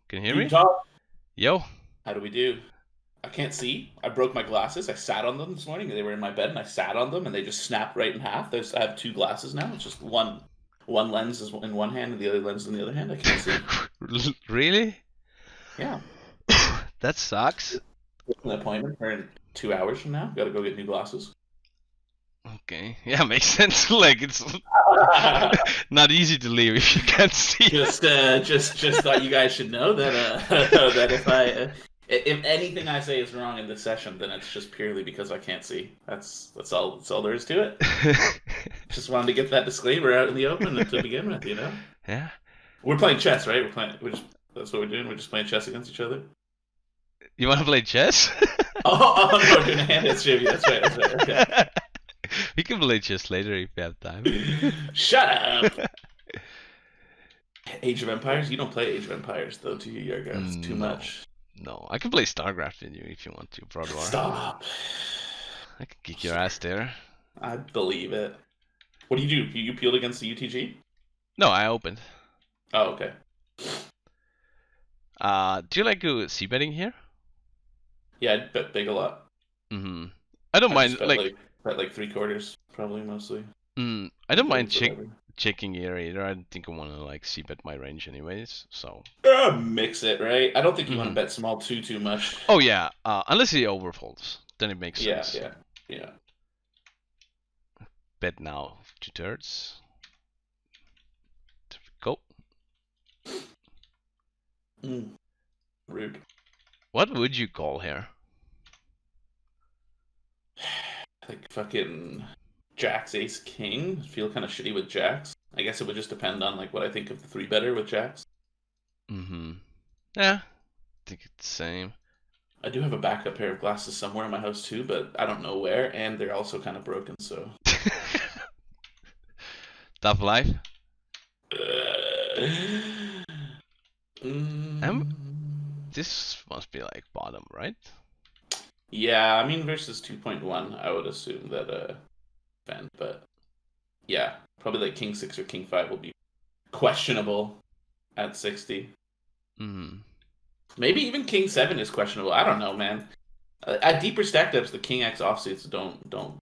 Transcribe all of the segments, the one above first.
Can you hear me? Top. Yo. How do we do? I can't see. I broke my glasses. I sat on them this morning. They were in my bed, and I sat on them, and they just snapped right in half. I have two glasses now. It's just one lens is in one hand, and the other lens in the other hand. I can't see. Really? Yeah. That sucks. An appointment for 2 hours from now. Got to go get new glasses. Okay. Yeah, makes sense. Like it's not easy to leave if you can't see. Just thought you guys should know that that if anything I say is wrong in this session, then it's just purely because I can't see. That's all there is to it. Just wanted to get that disclaimer out in the open to begin with, you know. Yeah. We're playing chess, right? That's what we're doing. We're just playing chess against each other. You want to play chess? Oh no, we're doing a hand dance trivia. That's right. Okay. We can play chess later if we have time. Shut up. Age of Empires? You don't play Age of Empires though, do you, Jargo? It's too much. No, I can play StarCraft with you if you want to, brother. Stop. I can kick your ass there. I believe it. What do? You peeled against the UTG? No, I opened. Oh, okay. Do you like to c-betting here? Yeah, I'd bet big a lot. I don't mind, bet like 3/4, probably mostly. I don't mind checking here either. I don't think I want to like c-bet my range anyways, so. Mix it, right? I don't think you want to bet small too much. Oh yeah, unless he overfolds, then it makes sense. Yeah. Bet now 2/3. There we go. Rude. What would you call here? Like fucking Jacks, Ace, King. Feel kind of shitty with Jacks. I guess it would just depend on like what I think of the 3-better with Jacks. Yeah, I think it's the same. I do have a backup pair of glasses somewhere in my house too, but I don't know where, and they're also kind of broken, so. Tough life. This must be like bottom, right? Yeah, I mean versus 2.1, I would assume that defend, but yeah, probably like King 6 or King 5 will be questionable at 60. Maybe even King 7 is questionable. I don't know, man. At deeper stack depths, the King X offsuits don't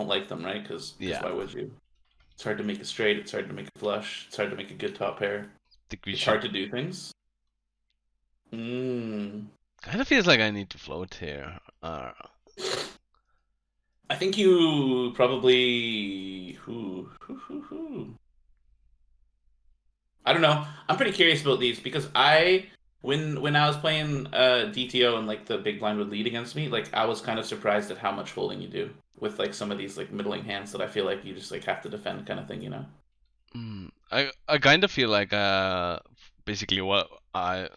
like them, right? Because why would you? It's hard to make a straight. It's hard to make a flush. It's hard to make a good top pair. It's hard to do things. Kind of feels like I need to float here. I think you probably I don't know. I'm pretty curious about these because when I was playing DTO and like the big blind would lead against me, like I was kind of surprised at how much folding you do with like some of these like middling hands that I feel like you just like have to defend kind of thing, you know? I kind of feel like basically what I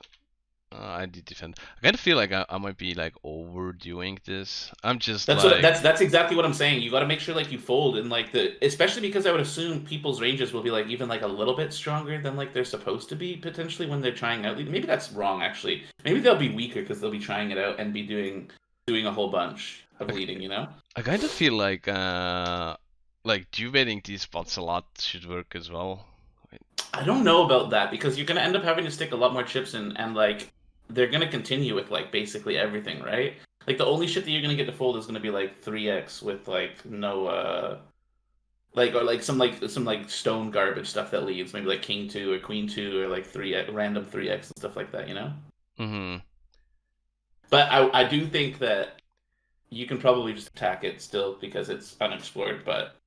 did defend. I kind of feel like I might be like overdoing this. I'm just that's exactly what I'm saying. You got to make sure like you fold and like especially because I would assume people's ranges will be like even like a little bit stronger than like they're supposed to be potentially when they're trying out. Maybe that's wrong actually. Maybe they'll be weaker because they'll be trying it out and be doing a whole bunch of leading. You know. I kind of feel like duetting these spots a lot should work as well. I don't know about that because you're gonna end up having to stick a lot more chips in and like. They're gonna continue with like basically everything, right? Like the only shit that you're gonna get to fold is gonna be like 3x with like no or some stone garbage stuff that leads, maybe like King 2 or Queen 2 or like 3x random 3x and stuff like that, you know? But I do think that you can probably just attack it still because it's unexplored, but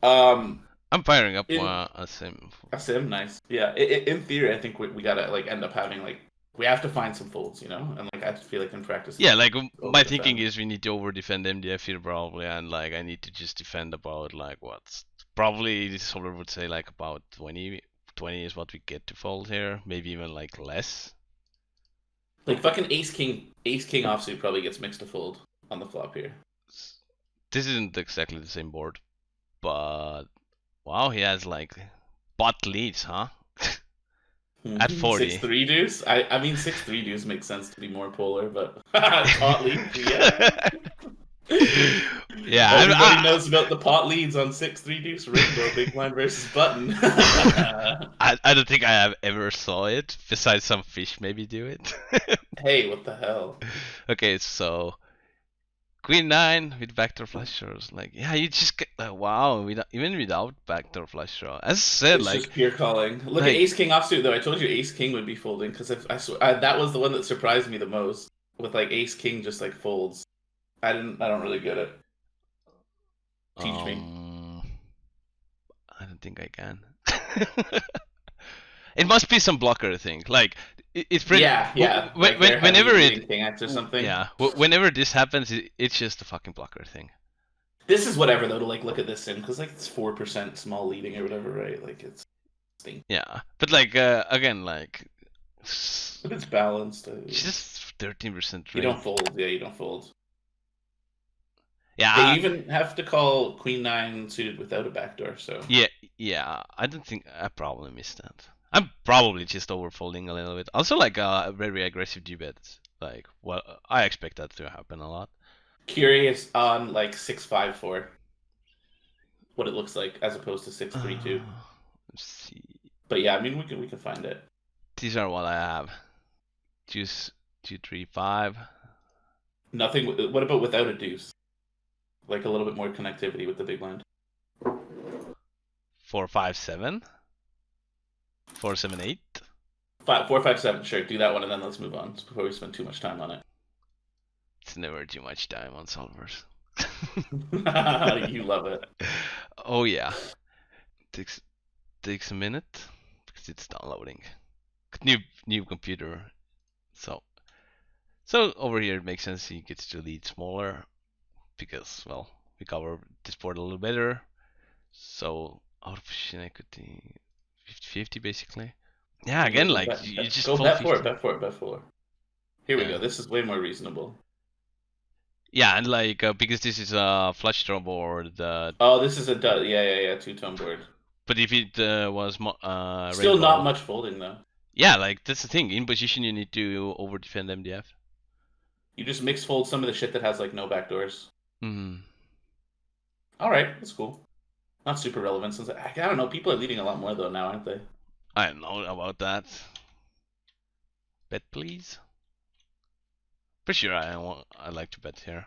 I'm firing up a sim. A sim, nice. Yeah, in theory, I think we gotta like end up having like. We have to find some folds, you know, and like I feel like in practice. Yeah, like my thinking is we need to over defend MDF here probably, and like I need to just defend about like what probably this solver would say like about 20 is what we get to fold here, maybe even like less. Like fucking Ace King offsuit probably gets mixed to fold on the flop here. This isn't exactly the same board, but wow, he has like bot leads, huh? At 40. 6-3 deuce? I mean 6-3 deuce makes sense to be more polar, but pot lead, yeah. Yeah, Everybody knows about the pot leads on 6-3 deuce rainbow big blind versus button. I don't think I have ever saw it. Besides some fish maybe do it. Hey, what the hell? Okay, so Queen 9 with backdoor flush draws. Like, yeah, you just get wow, even without backdoor flush draw. As I said, It's like, just pure calling. Look like, at Ace King offsuit though. I told you Ace King would be folding because that was the one that surprised me the most. With like Ace King just like folds. I don't really get it. Teach me. I don't think I can. It must be some blocker thing. Like, it's pretty. Yeah. Like Whenever it King X or something. yeah, whenever this happens, it's just a fucking blocker thing. This is whatever though to like look at this in because like it's 4% small leading or whatever, right? Like it's. Yeah, but like again, like. But it's balanced. It's just 13%. You don't fold. Yeah, you don't fold. Yeah. They even have to call Queen 9 suited without a backdoor. So. Yeah. I don't think I probably missed that. I'm probably just overfolding a little bit. Also, like very aggressive d-bets. Like, well, I expect that to happen a lot. Curious on like 6-5-4, what it looks like as opposed to 6-3-2. Let's see. But yeah, I mean we can find it. These are what I have. Deuce 2-3-5. Nothing. What about without a deuce? Like a little bit more connectivity with the big blind. 4-5-7. 4-7-8. 4-5-7. Sure, do that one and then let's move on before we spend too much time on it. It's never too much time on solvers. You love it. Oh yeah. Takes a minute because it's downloading. New computer. So over here it makes sense he gets to lead smaller because well we cover this board a little better. So out of position equity 50-50 basically. Yeah, again like you just go fold bet 50. bet for it. Here we go. This is way more reasonable. Yeah, and like because this is a flush draw board. Oh, this is a two-tone board. But if it was still rainbow, not much folding though. Yeah, like that's the thing. In position, you need to over defend MDF. You just mix fold some of the shit that has like no backdoors. Mm-hmm. All right, that's cool. Not super relevant since I don't know. People are leading a lot more though now, aren't they? I don't know about that. Bet please. For sure, I like to bet here.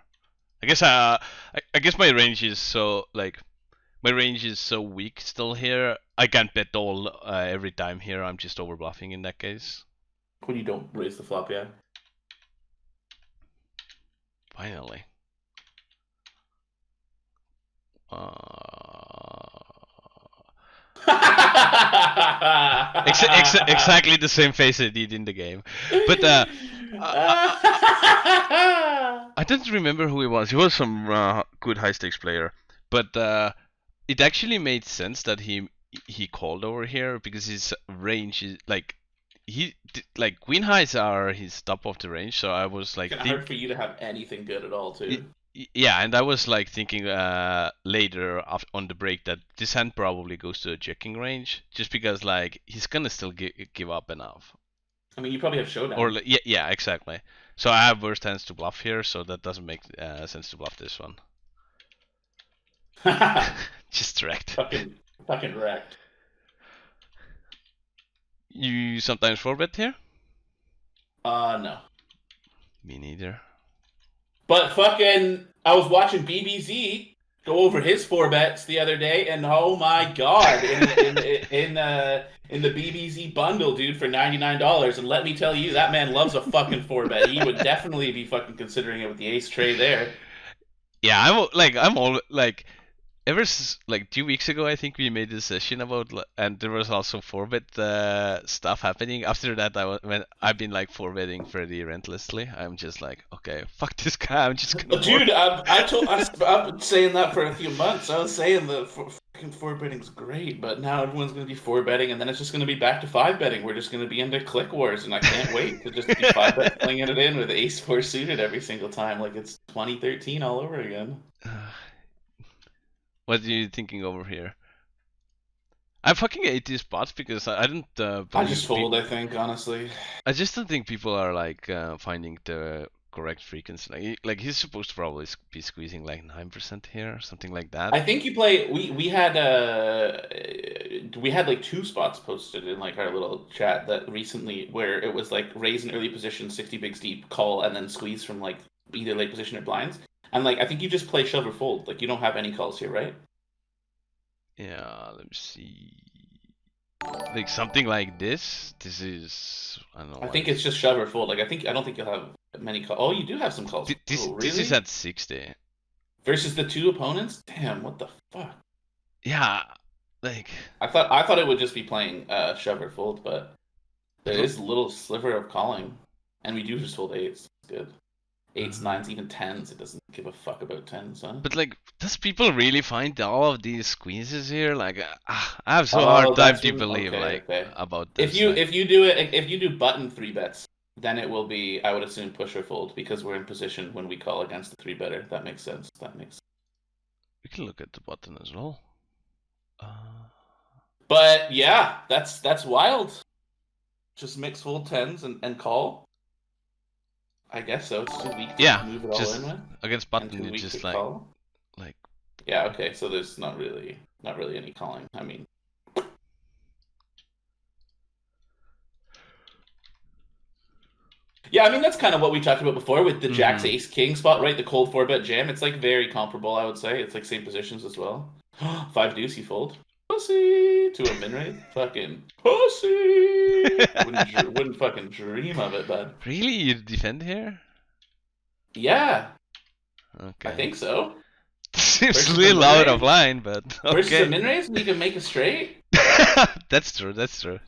I guess I guess my range is so like my range is so weak still here. I can't bet all every time here. I'm just over bluffing in that case. When you don't raise the flop, yeah. Finally. Exactly the same face I did in the game, but I don't remember who he was. He was some good high stakes player, but it actually made sense that he called over here because his range is like like queen highs are his top of the range. So I was like, it's hard for you to have anything good at all too. Yeah, and I was like thinking later on the break that this hand probably goes to a checking range just because like he's gonna still give up enough. I mean, you probably have showdown. Or yeah, exactly. So I have worse hands to bluff here, so that doesn't make sense to bluff this one. Just wrecked. Fucking wrecked. You sometimes 4-bet here? No. Me neither. But fucking, I was watching BBZ go over his 4-bets the other day, and oh my god, in the BBZ bundle, dude, for $99. And let me tell you, that man loves a fucking 4-bet. He would definitely be fucking considering it with the ace tray there. Yeah, I'm all like. Ever since like 2 weeks ago, I think we made a session about, and there was also 4-bet stuff happening. After that, when I've been like 4-betting pretty relentlessly. I'm just like, okay, fuck this guy. I'm just gonna. Dude, I've been saying that for a few months. I was saying the fucking 4-betting's great, but now everyone's gonna be 4-betting, and then it's just gonna be back to 5-betting. We're just gonna be into click wars, and I can't wait to just be 5-bet flinging it in with ace 4 suited every single time, like it's 2013 all over again. What are you thinking over here? I fucking hate these spots because I don't. I just fold. I think honestly. I just don't think people are like finding the correct frequency. Like he's supposed to probably be squeezing like 9% here, something like that. I think you play. We had like 2 spots posted in like our little chat that recently where it was like raise an early position, 60 bigs deep, call, and then squeeze from like either late position or blinds. And like I think you just play shove or fold. Like you don't have any calls here, right? Yeah, let me see. Like something like this. This is I don't know. I think it's just shove or fold. Like I don't think you'll have many calls. Oh, you do have some calls. This really? This is at 60 versus the 2 opponents. Damn, what the fuck? Yeah, like I thought it would just be playing shove or fold, but there is a little sliver of calling, and we do just hold 8s. It's good. 8s, 9s, even 10s. It doesn't give a fuck about 10s, huh? But like, does people really find all of these squeezes here? Like, I have so hard time to believe about this. If you do button 3 bets, then it will be, I would assume, push or fold because we're in position when we call against the 3 better. That makes sense. We can look at the button as well. But yeah, that's wild. Just mix fold 10s and call. I guess so. It's too weak to move it all in with. Against button, it's just like yeah. Okay, so there's not really any calling. I mean, yeah. I mean that's kind of what we talked about before with the Jacks Ace King spot, right? The cold 4-bet jam. It's like very comparable, I would say. It's like same positions as well. 5 deuce, you fold. Pussy to a min raise. Fucking pussy. Wouldn't fucking dream of it, bud. Really, you defend here? Yeah. Okay. I think so. Seems a little out of line, but okay. Versus a min raise, we can make a straight. That's true.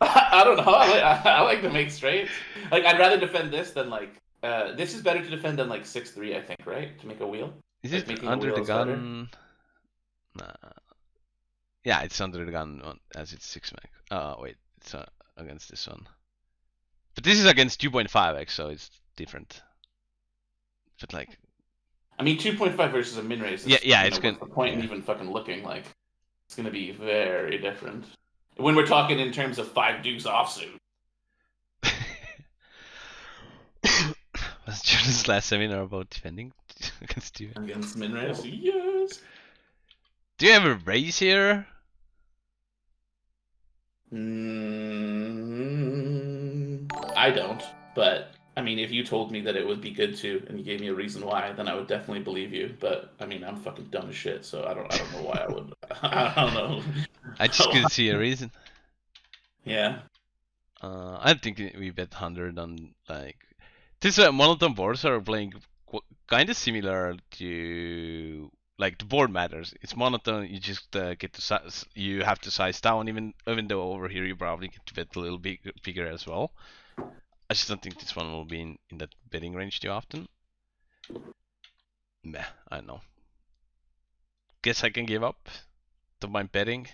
I don't know. I like to make straights. Like I'd rather defend this than like this is better to defend than like 6-3, I think, right? To make a wheel. Is it under the gun? Nah. Yeah, it's under the gun as it's 6 max. Oh wait, it's against this one. But this is against 2.5x, so it's different. But like, I mean, 2.5 versus a min raise. It's good. What's the point in even fucking looking? Like, it's gonna be very different when we're talking in terms of 5 deuce offsuit. Was Jordan's last seminar about defending against you? Against min raise, yes. Do you have a raise here? I don't, but I mean, if you told me that it would be good to, and you gave me a reason why, then I would definitely believe you. But I mean, I'm fucking dumb as shit, so I don't know why I would. I don't know. I just couldn't see a reason. Yeah. I think we bet 100 on like this. Monotone boards are playing kind of similar to like the board matters. It's monotone. You just get to size. You have to size down. Even though over here you probably get to bet a little bigger as well. I just don't think this one will be in that betting range too often. Meh, I don't know. Guess I can give up. Don't mind betting.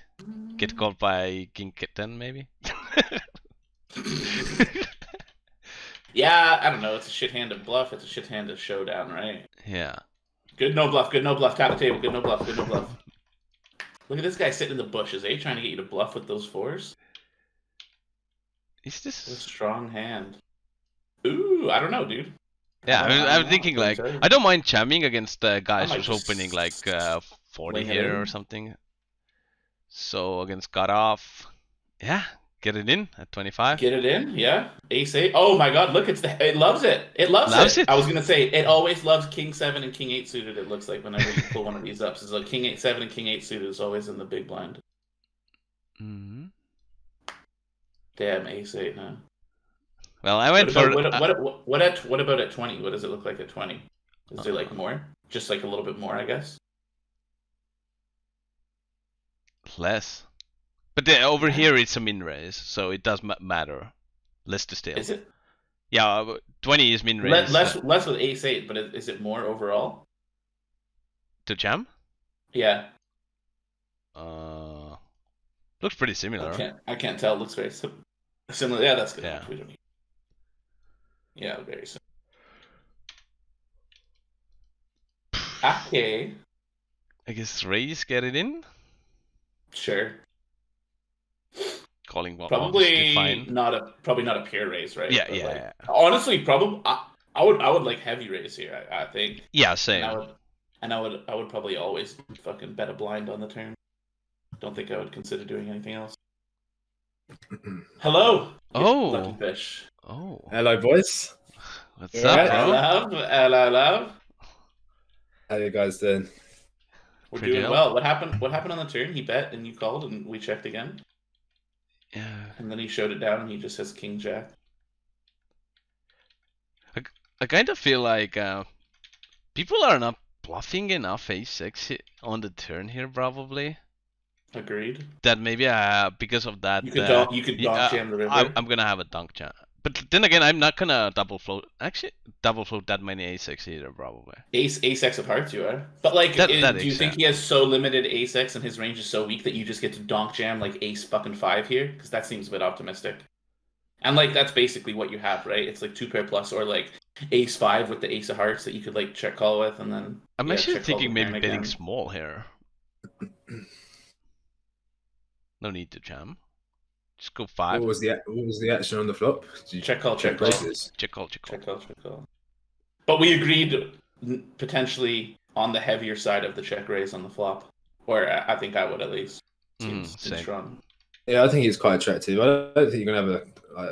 Get called by King 10 maybe. Yeah, I don't know. It's a shit hand of bluff. It's a shit hand of showdown, right? Yeah. Good no bluff. Tap the table. Good no bluff. Look at this guy sitting in the bushes, eh? Trying to get you to bluff with those 4s. Is this a strong hand? Ooh, I don't know, dude. Yeah, I'm thinking like I don't mind jamming against guys who's opening like 40 here or something. So against cutoff, yeah, get it in at 25. Get it in, yeah. Ace 8. Oh my God, look, it loves it. It loves it. I was gonna say it always loves King 7 and King 8 suited. It looks like whenever you pull one of these up, so like King 8 7 and King 8 suited is always in the big blind. Damn, Ace 8, huh? Well, I went for what about at 20? What does it look like at 20? Is there like more? Just like a little bit more, I guess. Less, but over here it's a min raise, so it does matter. Less to steal. Is it? Yeah, 20 is min raise. Less with Ace 8, but is it more overall? To jam? Yeah. Looks pretty similar. I can't tell. It looks very similar. Yeah, that's good. Yeah. We don't need... Yeah, very similar. Okay. I guess raise, get it in. Sure. Calling probably not a pure raise, right? Yeah. Honestly, probably I would like heavy raise here. I think. Yeah, And same. I would probably always fucking bet a blind on the turn. Don't think I would consider doing anything else. Hello, Lucky Oh. Fish. Oh. Hello, boys. What's All up, right. bro? Hello. How you guys doing? We're Pretty doing well. well. What happened on the turn? He bet and you called and we checked again. Yeah. And then he showed it down and he just has King Jack. I kind of feel like people are not bluffing enough ace-6 on the turn here, probably. Agreed. That maybe because of that, You could donk jam the river. I'm gonna have a dunk jam. But then again, I'm not gonna double float. Actually, double float that many ace-6 either, probably. Ace X of hearts, you are. But like, That do you makes think sense. he has so limited ace X and his range is so weak that you just get to donk jam like ace fucking 5 here? Because that seems a bit optimistic. And like, that's basically what you have, right? It's like 2 pair plus or like ace 5 with the ace of hearts that you could like check call with, and then I'm actually check call thinking the maybe hand betting again. small here. No need to jam. Just go 5. What was the action on the flop? Did you Check call. raises? Check call. Check call. But we agreed potentially on the heavier side of the check raise on the flop, or I think I would at least. Seems Same. strong. Yeah, I think it's quite attractive. I don't think you're gonna have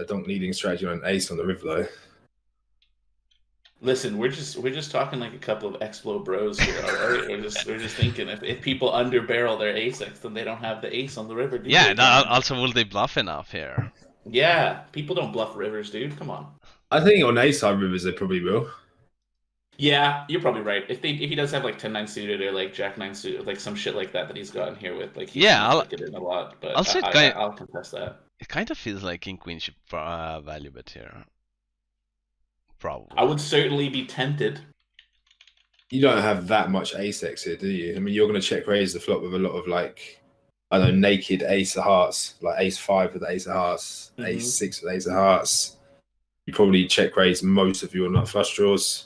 a donk leading strategy on an ace on the river though. Listen, we're just talking like a couple of Explo bros here, all right? We're just thinking if people under barrel their ace X, then they don't have the ace on the river. Do Yeah, they? also will they bluff enough here? Yeah, people don't bluff rivers, dude. Come on. I think on ace side rivers they probably will. Yeah, you're probably right. If he does have like 10-9 suited or like Jack-9 suited, like some shit like that he's gotten here with, like he's gonna flick it in a lot. But I'll contest that. It kind of feels like King Queen should value bet here. Probably. I would certainly be tempted. You don't have that much ace X here, do you? I mean, you're gonna check raise the flop with a lot of like, I don't know, naked ace of hearts, like ace 5 with ace of hearts, ace 6 with ace of hearts. You probably check raise most of your nut flush draws.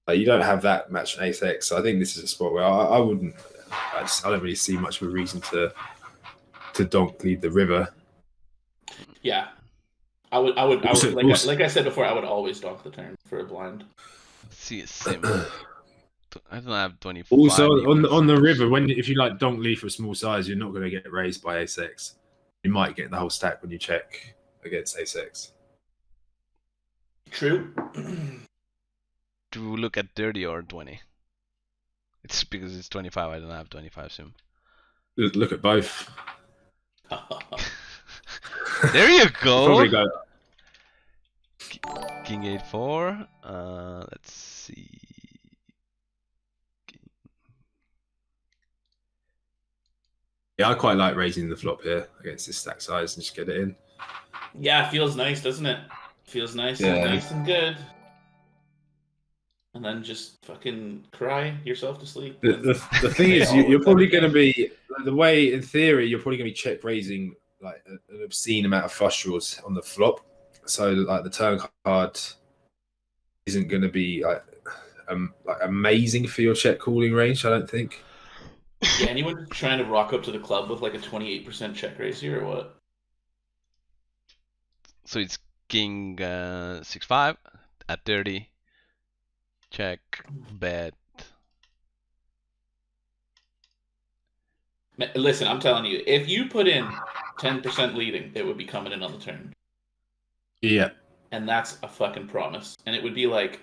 Like, you don't have that much ace X. So I think this is a spot where I wouldn't. I don't really see much of a reason to donk lead the river. Yeah, I would Also- like I said before, I would always donk the turn for a blind. Let's see, same. I don't have 25. Also on the river, if you like donk lead for a small size, you're not going to get raised by ace X. You might get the whole stack when you check against ace X. True. Do we look at 30 or 20? It's because it's 25. I don't have 25 soon. Look at both. There you go. Probably go. King 8-4. Let's see. Yeah, I quite like raising the flop here against this stack size and just get it in. Yeah, it feels nice, doesn't it? Feels nice, Yeah. and nice and good. And then just fucking cry yourself to sleep. The thing is, you're probably going to be, the way in theory, you're probably going to be check raising like an obscene amount of flush draws on the flop. So like the turn card isn't going to be like amazing for your check calling range, I don't think. Yeah, anyone trying to rock up to the club with like a 28% check raise here or what? So it's King 6-5 at 30. Check, bet. Listen, I'm telling you, if you put in 10% leading, it would be coming in on the turn. Yeah. And that's a fucking promise. And it would be like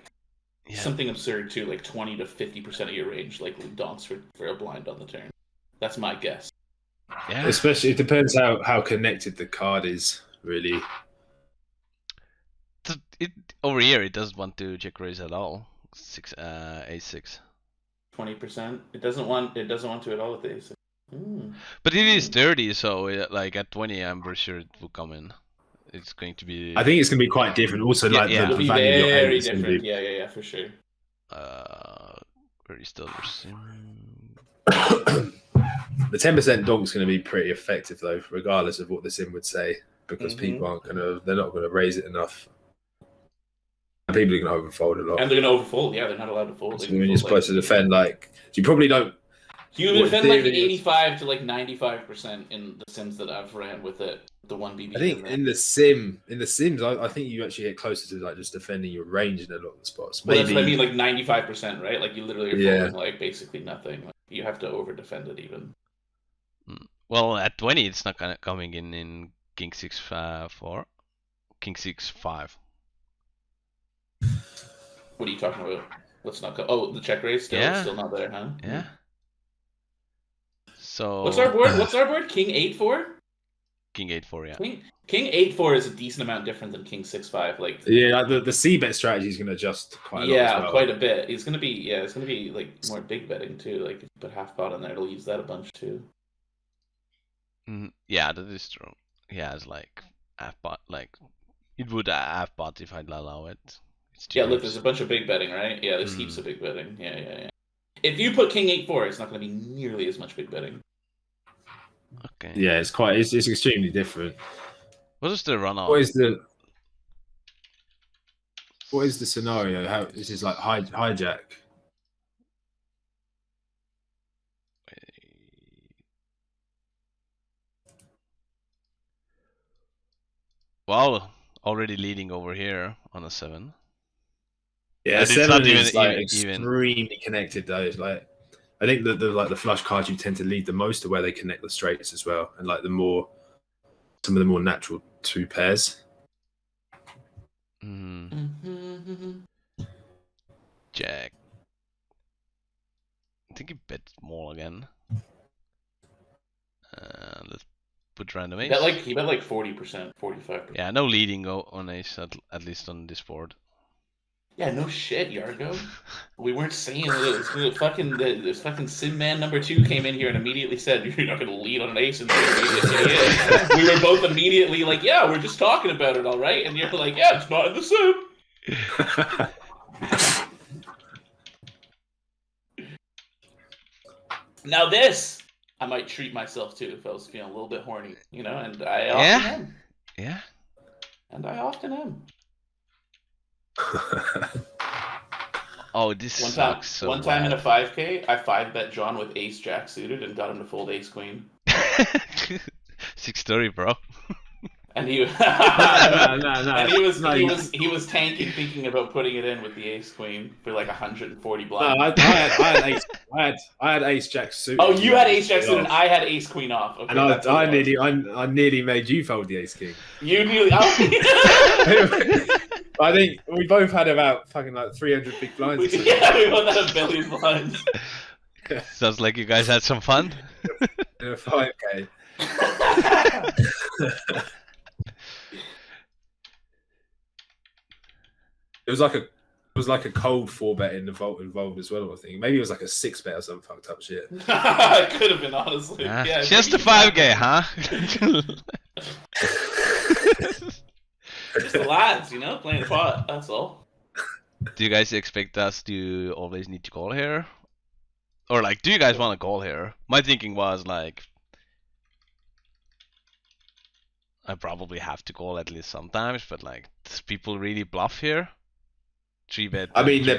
Yeah. something absurd too, like 20 to 50% of your range, like donks for a blind on the turn. That's my guess. Yeah. Especially, it depends how connected the card is, really. Over here, it doesn't want to check raise at all. A6. 20%. It doesn't want to at all with the ace. But it is 30, so like at 20, I'm pretty sure it will come in. It's going to be. I think it's going to be quite different. Also, Yeah, like yeah. It'll the be value of your hand very is going to different. be. Yeah, for sure. Where is still The 10% donk's going to be pretty effective though, regardless of what the sim would say, because people aren't going to. They're not going to raise it enough. And people are going to overfold a lot. And they're going to overfold. Yeah, they're not allowed to fold. So when you're supposed to defend, like, you probably don't. You defend like 85 to like 95% in the sims that I've ran with it. the one BB. I think in the Sims, I think you actually get closer to like just defending your range in a lot of the spots. Well, Maybe that's what I mean, like 95%, right? Like you literally are Yeah. folding like basically nothing. Like, you have to over defend it even. Well, at 20, it's not gonna coming in King 6 4, King 6 5. What are you talking about? What's not go? Oh, the check raise still not there, huh? Yeah. So What's our board? What's our board? King 8-4. King 8-4, yeah. King 8-4 is a decent amount different than King 6-5. Like yeah, the C bet strategy is going to adjust quite a lot. yeah, as well. quite a bit. It's gonna be like more big betting too. Like if you put half pot on there, it'll use that a bunch too. Yeah, that is true. He has like half pot, like it would half pot if I'd allow it. It's Yeah, look, there's a bunch of big betting, right? Yeah, there's heaps of big betting. Yeah. If you put King 8-4, it's not going to be nearly as much big betting. Okay. Yeah, it's extremely different. What is the runoff? What is the scenario? How this is like hijack? Wow, already leading over here on a 7. Yeah, And it's 7 not is even like even. extremely connected though. It's like I think that the flush cards you tend to lead the most to where they connect the straights as well, and like some of the more natural 2 pairs. Jack. I think he bet small again. Let's put random ace. He bet like 40%, 45%. Yeah, no leading on ace at least on this board. Yeah, no shit, Jargo. We weren't saying this. This fucking Sim Man number 2 came in here and immediately said, "You're not going to lead on an ace." And we were both immediately like, "Yeah, we're just talking about it, all right." And you're like, "Yeah, it's not in the Sim." Now this, I might treat myself to if I was feeling a little bit horny, you know, and I often am. Yeah. And I often am. Oh, this sucks so One time in a 5K, I 5-bet John with ace jack suited and got him to fold ace queen. 630, bro. And he no. And he was tanking, thinking about putting it in with the ace queen for like 140 blinds. No, I had ace jack suited. Oh, you had ace jack suited, and I had ace queen off. Okay, and I nearly made you fold the ace king. You nearly. I think we both had about fucking like 300 big blinds. Yeah, we both had a billion blinds. Sounds like you guys had some fun. In a 5K. It was like a cold 4-bet involved as well. I think maybe it was like a 6-bet or some fucked up shit. It could have been, honestly. Yeah, just a 5K, huh? Just the lads, you know, playing the pot. That's all. Do you guys expect us to always need to call here? Or like, do you guys want to call here? My thinking was like, I probably have to call at least sometimes, but like, does people really bluff here? 3-bet. I mean, they're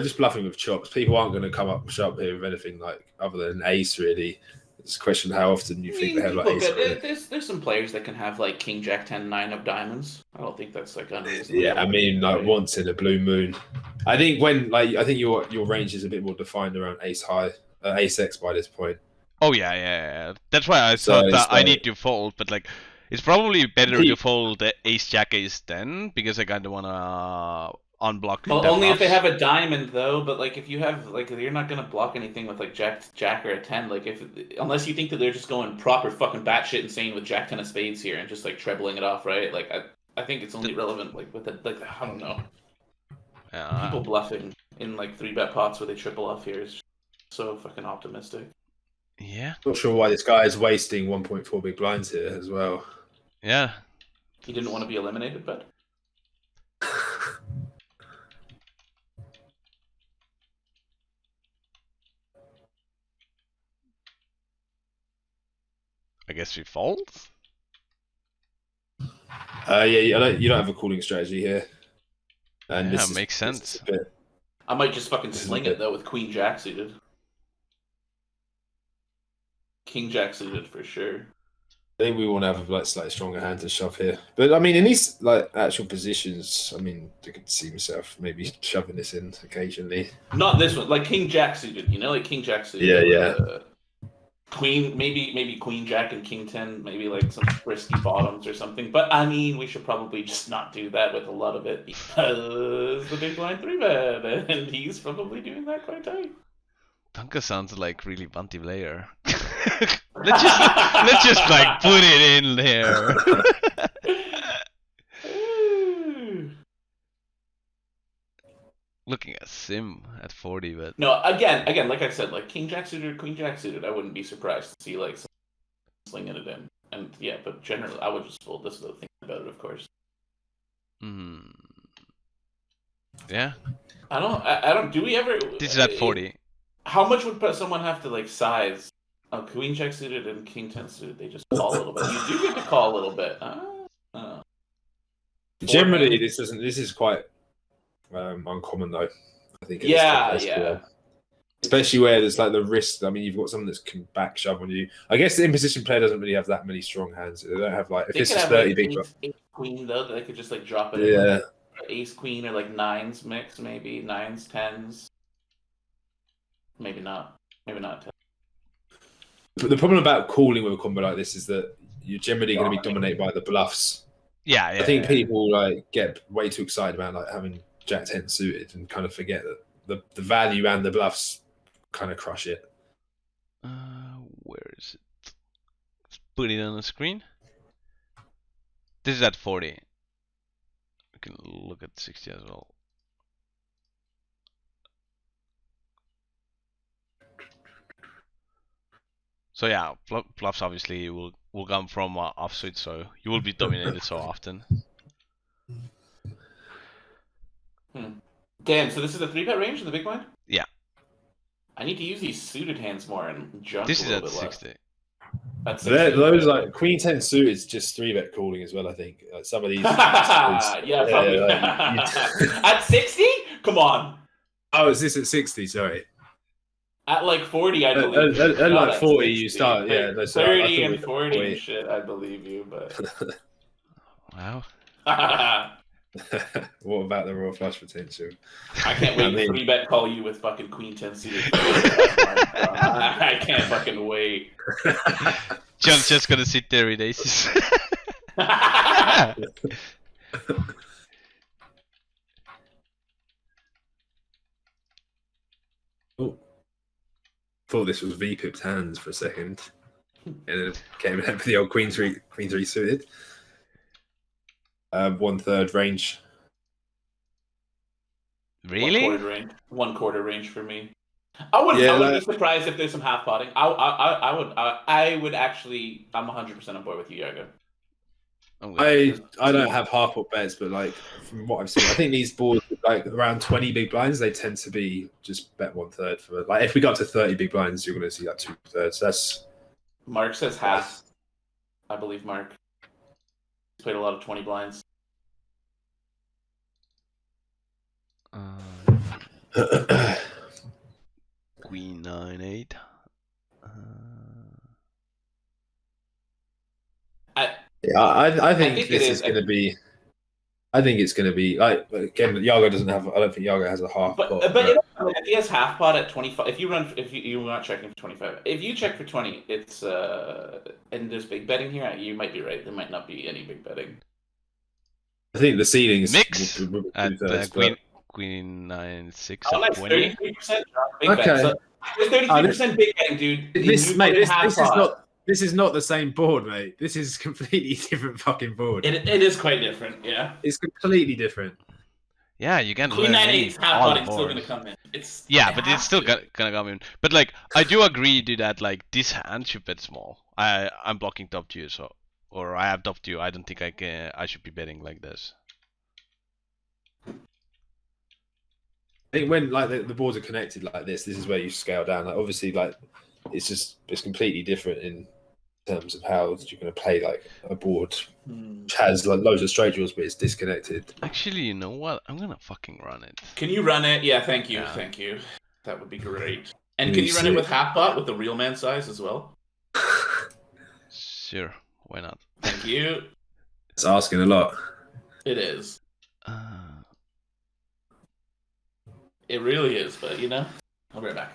just bluffing with chops. People aren't going to come up shop here with anything like other than ace, really. It's a question how often you think they have like ace. There's some players that can have like king jack 10 9 of diamonds. I don't think that's like unreasonable. Yeah, I mean, like once in a blue moon. I think your range is a bit more defined around ace high, ace x by this point. Oh yeah. That's why I thought that I need to fold, but like, it's probably better to fold the ace jack ace 10 because I kind of wanna unblock. Well, only if they have a diamond though. But like, if you have like, you're not gonna block anything with like jack or a 10. Like unless you think that they're just going proper fucking batshit insane with jack 10 of spades here and just like trebling it off, right? Like I think it's only relevant like with like I don't know. People bluffing in like 3-bet pots where they triple off here is so fucking optimistic. Yeah. Not sure why this guy is wasting 1.4 big blinds here as well. Yeah. He didn't want to be eliminated, but. I guess we fold. Yeah, you don't have a calling strategy here. And yeah, makes sense. I might just fucking sling it though with queen jack suited. King jack suited for sure. I think we want to have like slightly stronger hand to shove here. But I mean, in these like actual positions, I mean, I could see myself maybe shoving this in occasionally. Not this one, like King Jack suited, you know, like King Jack suited. Yeah. Queen, maybe Queen Jack and King 10, maybe like some frisky bottoms or something. But I mean, we should probably just not do that with a lot of it because the big blind 3-bet, and he's probably doing that quite tight. Tonka sounds like really bunty player. let's just like put it in there. Looking at Sim at 40, but no, again, like I said, like King Jack suited, Queen Jack suited, I wouldn't be surprised to see like some slinging it in. And yeah, but generally, I would just fold. This is the thing about it, of course. Yeah. I don't. Do we ever? This is at 40. How much would someone have to like size? Queen Jack suited and King 10 suited. They just call a little bit. You do get to call a little bit. Generally, this is quite uncommon though. I think. Yeah. Especially where there's like the risk. I mean, you've got someone that can back shove on you. I guess the in-position player doesn't really have that many strong hands. They don't have like if this is 30 big. Ace Queen though, that they could just like drop it. Yeah. In. Ace Queen or like nines mix, maybe nines, tens. Maybe not. Maybe not 10. But the problem about calling with a combo like this is that you're generally going to be dominated by the bluffs. Yeah. I think people like get way too excited about like having Jack 10 suited and kind of forget that the value and the bluffs kind of crush it. Where is it? Let's put it on the screen. This is at 40. We can look at 60 as well. So yeah, bluffs obviously will come from offsuit, so you will be dominated so often. Damn, so this is a 3-bet range in the big blind? Yeah. I need to use these suited hands more and jump This a is little at bit 60. less. At 60. Those like Queen 10 suited is just 3-bet calling as well. I think like some of these. Yeah, probably. At 60? Come on. Oh, is this at 60? Sorry. At like 40, I believe. At like 40, 60. you start. Like Yeah, 30 and 40 and shit, I believe you, but. Wow. What about the raw flush potential? I can't wait to 3-bet call you with fucking Queen 10 suited. I can't fucking wait. John's just gonna sit there with aces. Oh, thought this was V-Pip's hands for a second, and then came in with the old Queen 3 suited. 1/3 range. Really? 1/4 range for me. I wouldn't be surprised if there's some half potting. I would actually. I'm 100% on board with you, Jargo. I don't have half pot bets, but like from what I've seen, I think these boards like around 20 big blinds, they tend to be just bet 1/3 for like if we got to 30 big blinds, you're going to see like 2/3. That's Mark says half. I believe Mark. He's played a lot of 20 blinds. Queen 9/8. I think this is going to be. I think it's going to be like again. Jargo doesn't have. I don't think Jargo has a half pot. But if he has half pot at 25, if you're not checking for 25, if you check for 20, it's and there's big betting here. You might be right. There might not be any big betting. I think the ceilings mix at Queen 9/6 oh, at nice. 20. 33% big bet. So there's 33% big betting, dude. This is not the same board, mate. This is a completely different fucking board. It is quite different, yeah. It's completely different. Yeah, you can Queen learn 9/8 half potting still gonna come in. But it's still gonna come in. But like, I do agree to that. Like, this hand should bet small. I'm blocking top tier, or I have top tier. I don't think I should be betting like this. I think when like the boards are connected like this is where you scale down. Like obviously, like it's completely different in terms of how you're going to play like a board which has like loads of straight draws, but it's disconnected. Actually, you know what? I'm gonna fucking run it. Can you run it? Yeah, thank you. That would be great. And can you run it with half pot with the real man size as well? Sure. Why not? Thank you. It's asking a lot. It is. It really is, but you know, I'll be right back.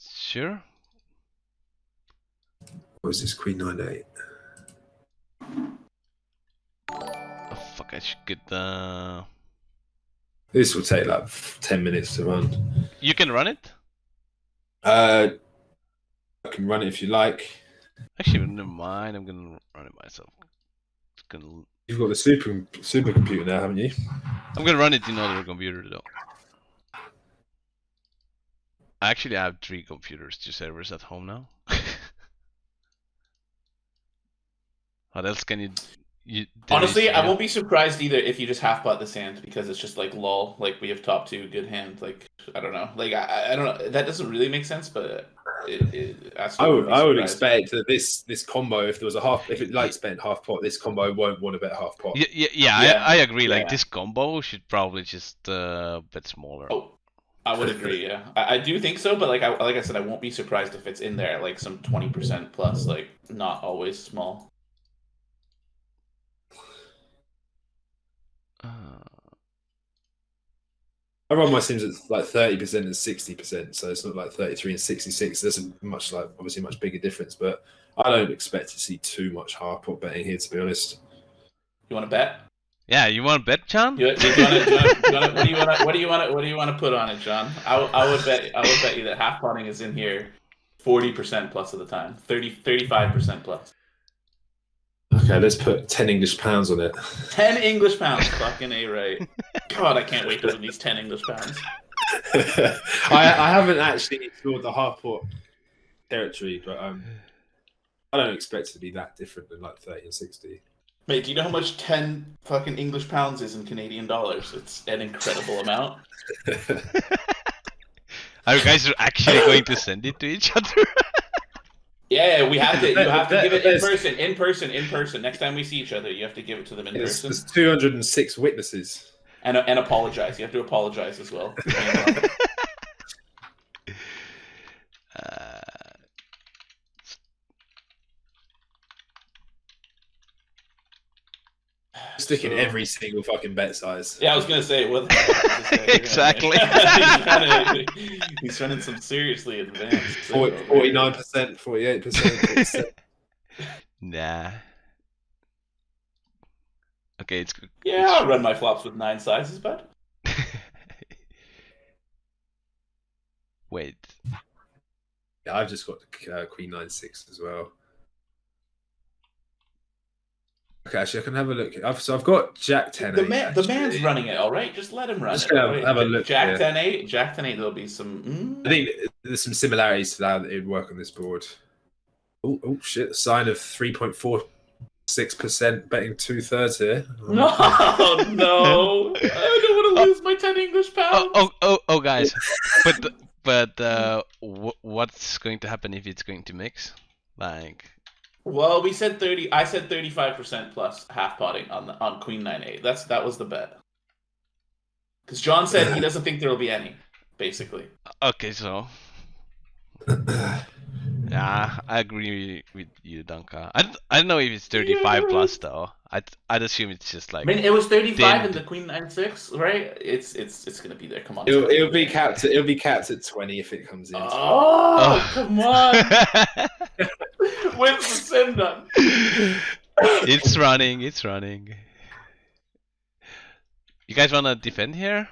Sure. What is this? Queen 9-8. Oh fuck! I should get This will take like 10 minutes to run. You can run it. I can run it if you like. Actually, never mind. I'm gonna run it myself. You've got the supercomputer now, haven't you? I'm gonna run it in another computer though. I actually have 3 computers, 2 servers at home now. What else can you Honestly, I won't be surprised either if you just half pot this hand because it's just like lol, like we have top 2 good hand. Like I don't know, like I don't know. That doesn't really make sense, but I would expect that this combo, if there was a half, if it like spent half pot, this combo won't want to bet half pot. Yeah. I agree. Like this combo should probably just bet smaller. Oh, I would agree. Yeah, I do think so. But like I said, I won't be surprised if it's in there, like some 20% plus, like not always small. I run my sims at like 30% and 60%, so it's not like 33 and 66. There's a much obviously much bigger difference, but I don't expect to see too much half pot betting here, to be honest. You want to bet? Yeah, you want to bet, John? What do you want to put on it, John? I would bet you that half potting is in here 40% plus of the time, 35% plus. Okay, let's put 10 English pounds on it. 10 English pounds, fucking A right. God, I can't wait to win these 10 English pounds. I haven't actually explored the half pot territory, but I don't expect it to be that different than like 30 and 60. Mate, do you know how much 10 fucking English pounds is in Canadian dollars? It's an incredible amount. Are you guys actually going to send it to each other? Yeah, we have to. You have to give it in person. Next time we see each other, you have to give it to them in person. There's 206 witnesses. And apologize. You have to apologize as well. Sticking every single fucking bet size. Yeah, I was gonna say what. Exactly. He's running some seriously advanced. 49%, 48%. Nah. Okay, it's good. Yeah, I'll run my flops with 9 sizes, bud. Wait. Yeah, I've just got Queen 9-6 as well. Okay, actually, I can have a look. I've got Jack 10. The man's running it, all right. Just let him run. Just have a look. Jack 10-8. Jack 10-8. There'll be some. I think there's some similarities to that it would work on this board. Oh shit! A sign of 3.46% betting 2/3 here. No. I don't want to lose my 10 English pounds. Oh, guys. but what's going to happen if it's going to mix? Like. Well, we said 30. I said 35% plus half potting on Queen 9-8. That was the bet. Because John said he doesn't think there will be any, basically. Okay, so. Yeah, I agree with you, Tonkaaapp. I don't know if it's 35 plus though. I'd assume it's just like. I mean, it was 35 in the Queen 9-6, right? It's gonna be there. Come on. It'll be capped. It'll be capped at 20 if it comes in. Oh, come on! When's the sim done? It's running. It's running. You guys wanna defend here?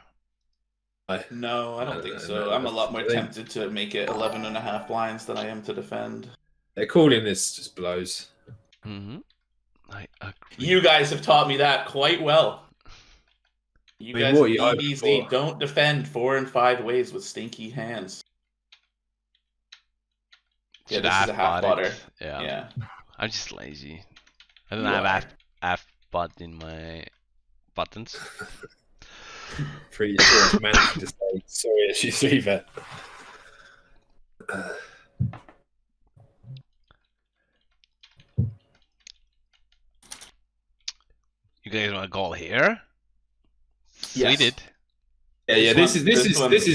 No, I don't think so. I'm a lot more tempted to make it 11.5 blinds than I am to defend. They're calling this just blows. Mm-hmm. I agree. You guys have taught me that quite well. You guys, BBZ, don't defend 4 and 5 ways with stinky hands. Yeah, this is a half potter. Yeah. I'm just lazy. I don't have half pot in my buttons. Pretty sure I managed to say sorry as you see that. You guys want to call here? Yes. We did. Yeah. This is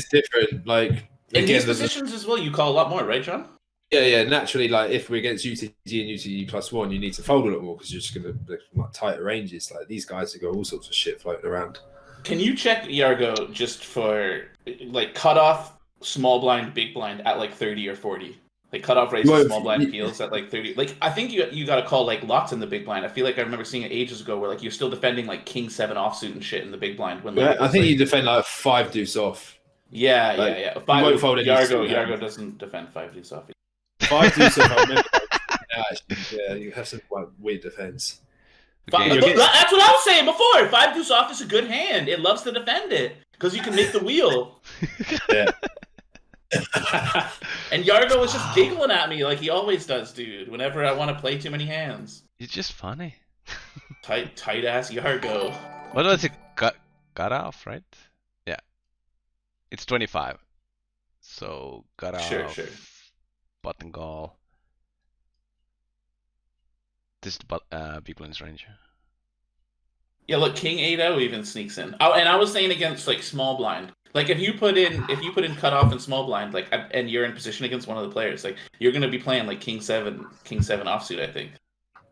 different. Like in these positions as well, you call a lot more, right, John? Yeah. Naturally, like if we're against UTG and UTG +1, you need to fold a lot more because you're just going to like tighter ranges. Like these guys have got all sorts of shit floating around. Can you check Jargo just for like cutoff small blind, big blind at like 30 or 40? Like cutoff raises small blind peels at like 30. Like I think you got to call like lots in the big blind. I feel like I remember seeing it ages ago where like you're still defending like king 7 offsuit and shit in the big blind. When like, I think you defend like 5 deuce off. Yeah, like, yeah. You won't fold Yargo doesn't defend 5 deuce off. 5 deuce off. I remember. Yeah, you have some like, weird defense. Okay. That's what I was saying before. 5 deuce off is a good hand. It loves to defend it because you can make the wheel. Yeah. And Jargo was just giggling at me like he always does, dude. Whenever I want to play too many hands. It's just funny. tight ass Jargo. What was it? Cut off, right? Yeah. It's 25. So cut off. Sure. Button call. This is the big blind's range. Yeah, look, king 8-0 even sneaks in. Oh, and I was saying against like small blind. Like if you put in cutoff and small blind, like and you're in position against one of the players, like you're gonna be playing like king 7 offsuit, I think.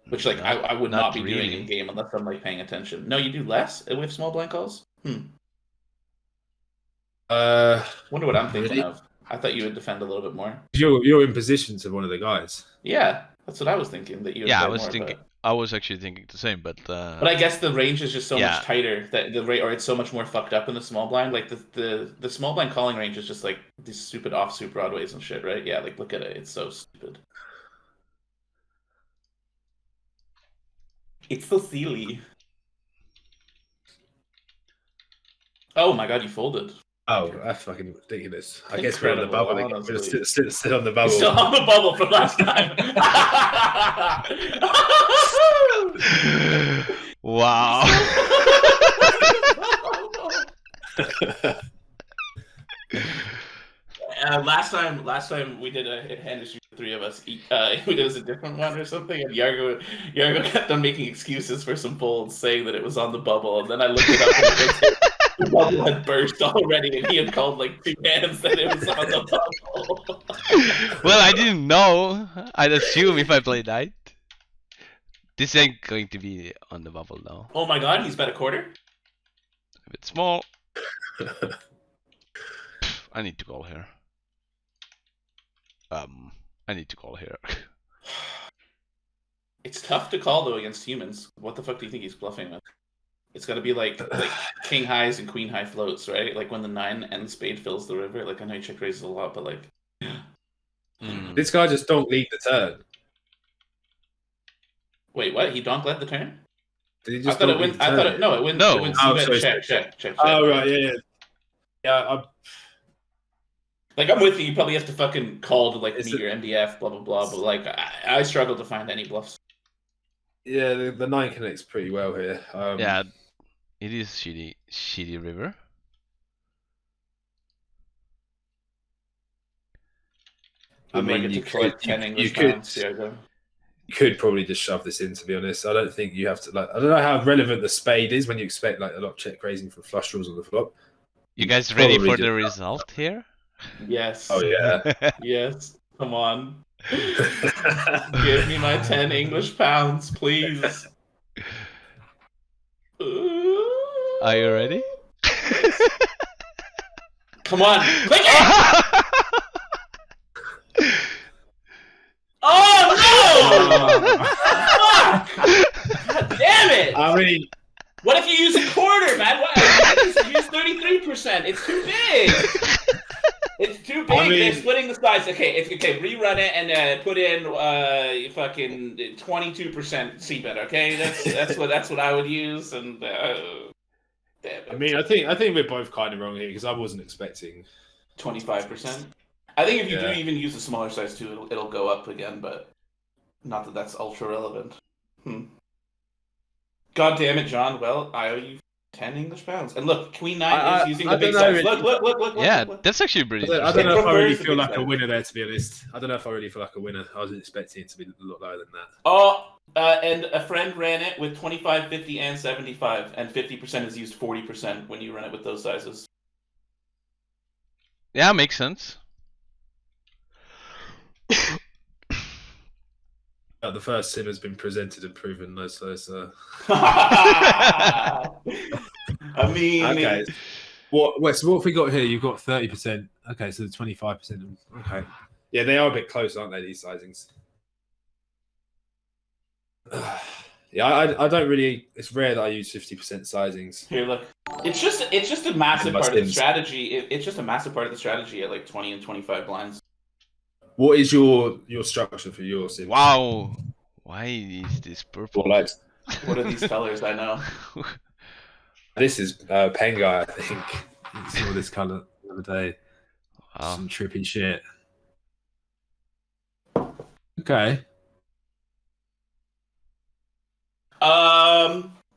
Which like I would not be doing in game unless I'm like paying attention. No, you do less with small blind calls? Wonder what I'm thinking of. I thought you would defend a little bit more. You're in position to one of the guys. Yeah, that's what I was thinking. That you. Would I was thinking. I was actually thinking the same, but. But I guess the range is just so much tighter that the rate, or it's so much more fucked up in the small blind. Like the small blind calling range is just like these stupid offsuit broadways and shit, right? Yeah, like look at it. It's so stupid. It's so silly. Oh my god, you folded. Oh, that's fucking ridiculous. I guess we're on the bubble. We're still on the bubble. Still on the bubble from last time. Wow. Last time we did a hand issue, 3 of us. We did a different one or something, and Jargo kept on making excuses for some folds, saying that it was on the bubble, and then I looked it up. And the bubble had burst already, and he had called like 2 hands that it was on the bubble. Well, I didn't know. I'd assume if I played knight. This ain't going to be on the bubble now. Oh my god, he's bet a quarter? A bit small. I need to call here. I need to call here. It's tough to call though against humans. What the fuck do you think he's bluffing with? It's got to be like king highs and queen high floats, right? Like when the 9 and spade fills the river. Like I know he check raises a lot, but like. This guy just don't lead the turn. Wait, what? He donk led the turn? Did he just I thought it went. It went. No. It went check. Oh right, yeah. Like I'm with you. You probably have to fucking call to like meet your MDF, blah blah blah. But like I struggle to find any bluffs. Yeah, the 9 connects pretty well here. Yeah, it is shitty river. I mean, you could probably just shove this in. To be honest, I don't think you have to. Like, I don't know how relevant the spade is when you expect like a lot of check raising from flush draws on the flop. You guys ready for the result here? Yes. Oh yeah. Yes. Come on. Give me my 10 English pounds, please. Are you ready? Come on. Click it! Oh no! Fuck! God damn it! I mean, what if you use a quarter, man? What? Use 33%. It's too big. It's too big. I mean, they're splitting the size. Okay, rerun it and put in fucking 22% c-bet. Okay, that's what I would use. And damn it. I mean, I think we're both kind of wrong here because I wasn't expecting 25%. I think if you do even use the smaller size too, it'll go up again. But not that that's ultra relevant. God damn it, John. Well, I owe you 10 English pounds. And look, Queen 9 is using the big size. Look. Yeah, that's actually pretty. I don't know if I really feel like a winner there, to be honest. I don't know if I really feel like a winner. I was expecting it to be a lot lower than that. Oh, and a friend ran it with 25, 50, and 75, and 50% is used 40% when you run it with those sizes. Yeah, makes sense. The first sim has been presented and proven. I mean, Okay. So what have we got here? You've got 30%. Okay, so 25%. Okay. Yeah, they are a bit close, aren't they, these sizings? Yeah, I don't really. It's rare that I use 50% sizings. here, look. It's just a massive part of the Sims. strategy. It's just a massive part of the strategy at like 20 and 25 blinds. What is your structure for your sims? Wow. Why is this purple? Well, What are these colors? I know. this is Pengai, I think. I saw this color the other day. Wow. Some trippy shit. Okay.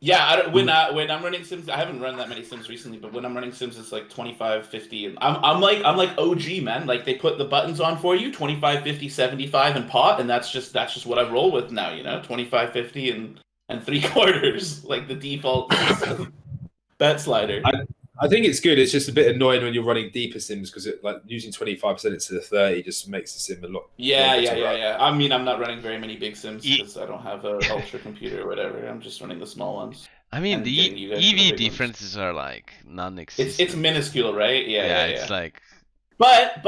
Yeah. When I'm running sims, I haven't run that many sims recently, but when I'm running sims, it's like 25, 50, and I'm like OG, man. Like they put the buttons on for you, 25, 50, 75, and pot, and that's just what I roll with now. 25, 50, and 3/4, like the default bet slider. I think it's good. It's just a bit annoying when you're running deeper sims because like using 25% instead of 30 just makes the sim a lot. Yeah. I mean, I'm not running very many big sims because I don't have an ultra computer or whatever. I'm just running the small ones. I mean, And the getting you guys to the EV big differences are like non-existent. It's minuscule, right? Yeah. It's like. But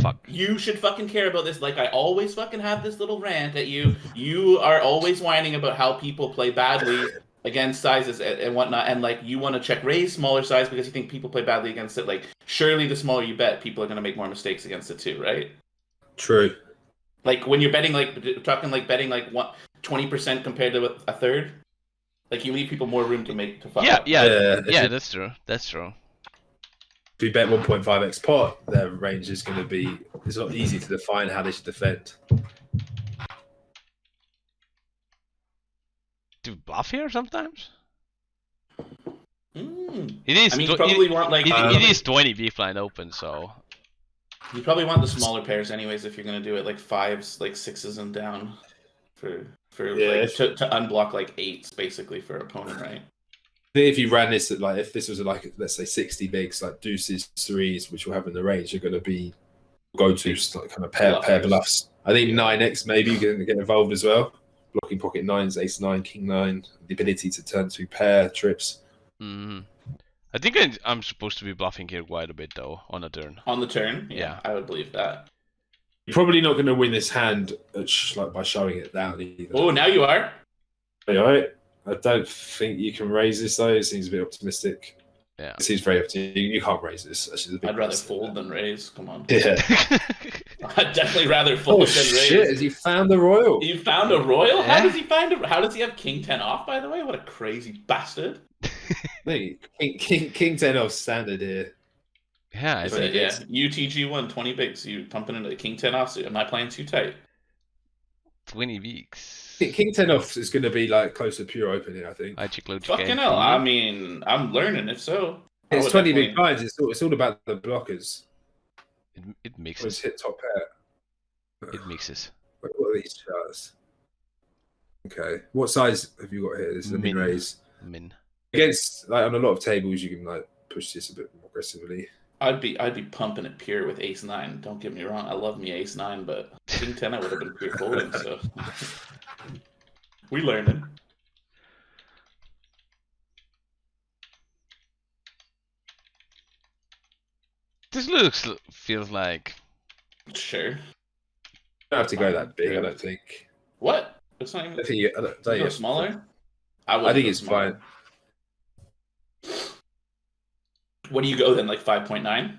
Fuck. you should fucking care about this. Like I always fucking have this little rant at you. You are always whining about how people play badly against sizes and whatnot, and like you want to check raise smaller size because you think people play badly against it. Like surely the smaller you bet, people are gonna make more mistakes against it too, right? True. Like when you're betting, talking like betting like 20% compared to a third, like you leave people more room to fuck up. Yeah, that's true. That's true. If you bet 1.5x pot, their range is going to be. It's not easy to define how they should defend. Do we bluff here sometimes? Mm. It is. I mean, you probably want like it is 20 big blind open, so. You probably want the smaller pairs anyways if you're gonna do it like 5s, like 6s and down for like to unblock like 8s basically for opponent, right? I think if you ran this at like if this was like let's say 60 bigs like deuces 3s which will have in the range are going to be go-tos like kind of pair bluffs. I think 9x maybe you're going to get involved as well. Blocking pocket 9s, ace 9, king 9, the ability to turn to pair trips. Mm-hmm. I think I'm supposed to be bluffing here quite a bit though on a turn. On the turn, yeah, I would believe that. You're probably not going to win this hand like by showing it down either. Oh, now you are. All right. I don't think you can raise this though. It seems a bit optimistic. Yeah, it seems very optimistic. You can't raise this. I'd rather fold than raise. Come on. Yeah. I'd definitely rather fold than raise. Shit! Has he found the royal? You found a royal? Yeah. How does he have king 10 off? By the way, what a crazy bastard. King 10 off standard here. Yeah, I think. Yeah. UTG1 20 bigs. You pumping into the king 10 off. So am I playing too tight? 20 weeks. King 10 off is going to be like close to pure opening, I think. Fucking hell! I mean, I'm learning. If so, it's 20 big blinds. It's all about the blockers. It mixes. Always hit top pair. It mixes. What are these charts? Okay, what size have you got here? This is a min raise. Min. Against like on a lot of tables, you can like push this a bit more aggressively. I'd be pumping it pure with ace 9. Don't get me wrong. I love me ace 9, but king 10 I would have been pure folding. So we learning. This feels like. Sure. You don't have to go that big, I don't think. What? It's not even. I don't go smaller. I think it's fine. What do you go then? Like 5.9?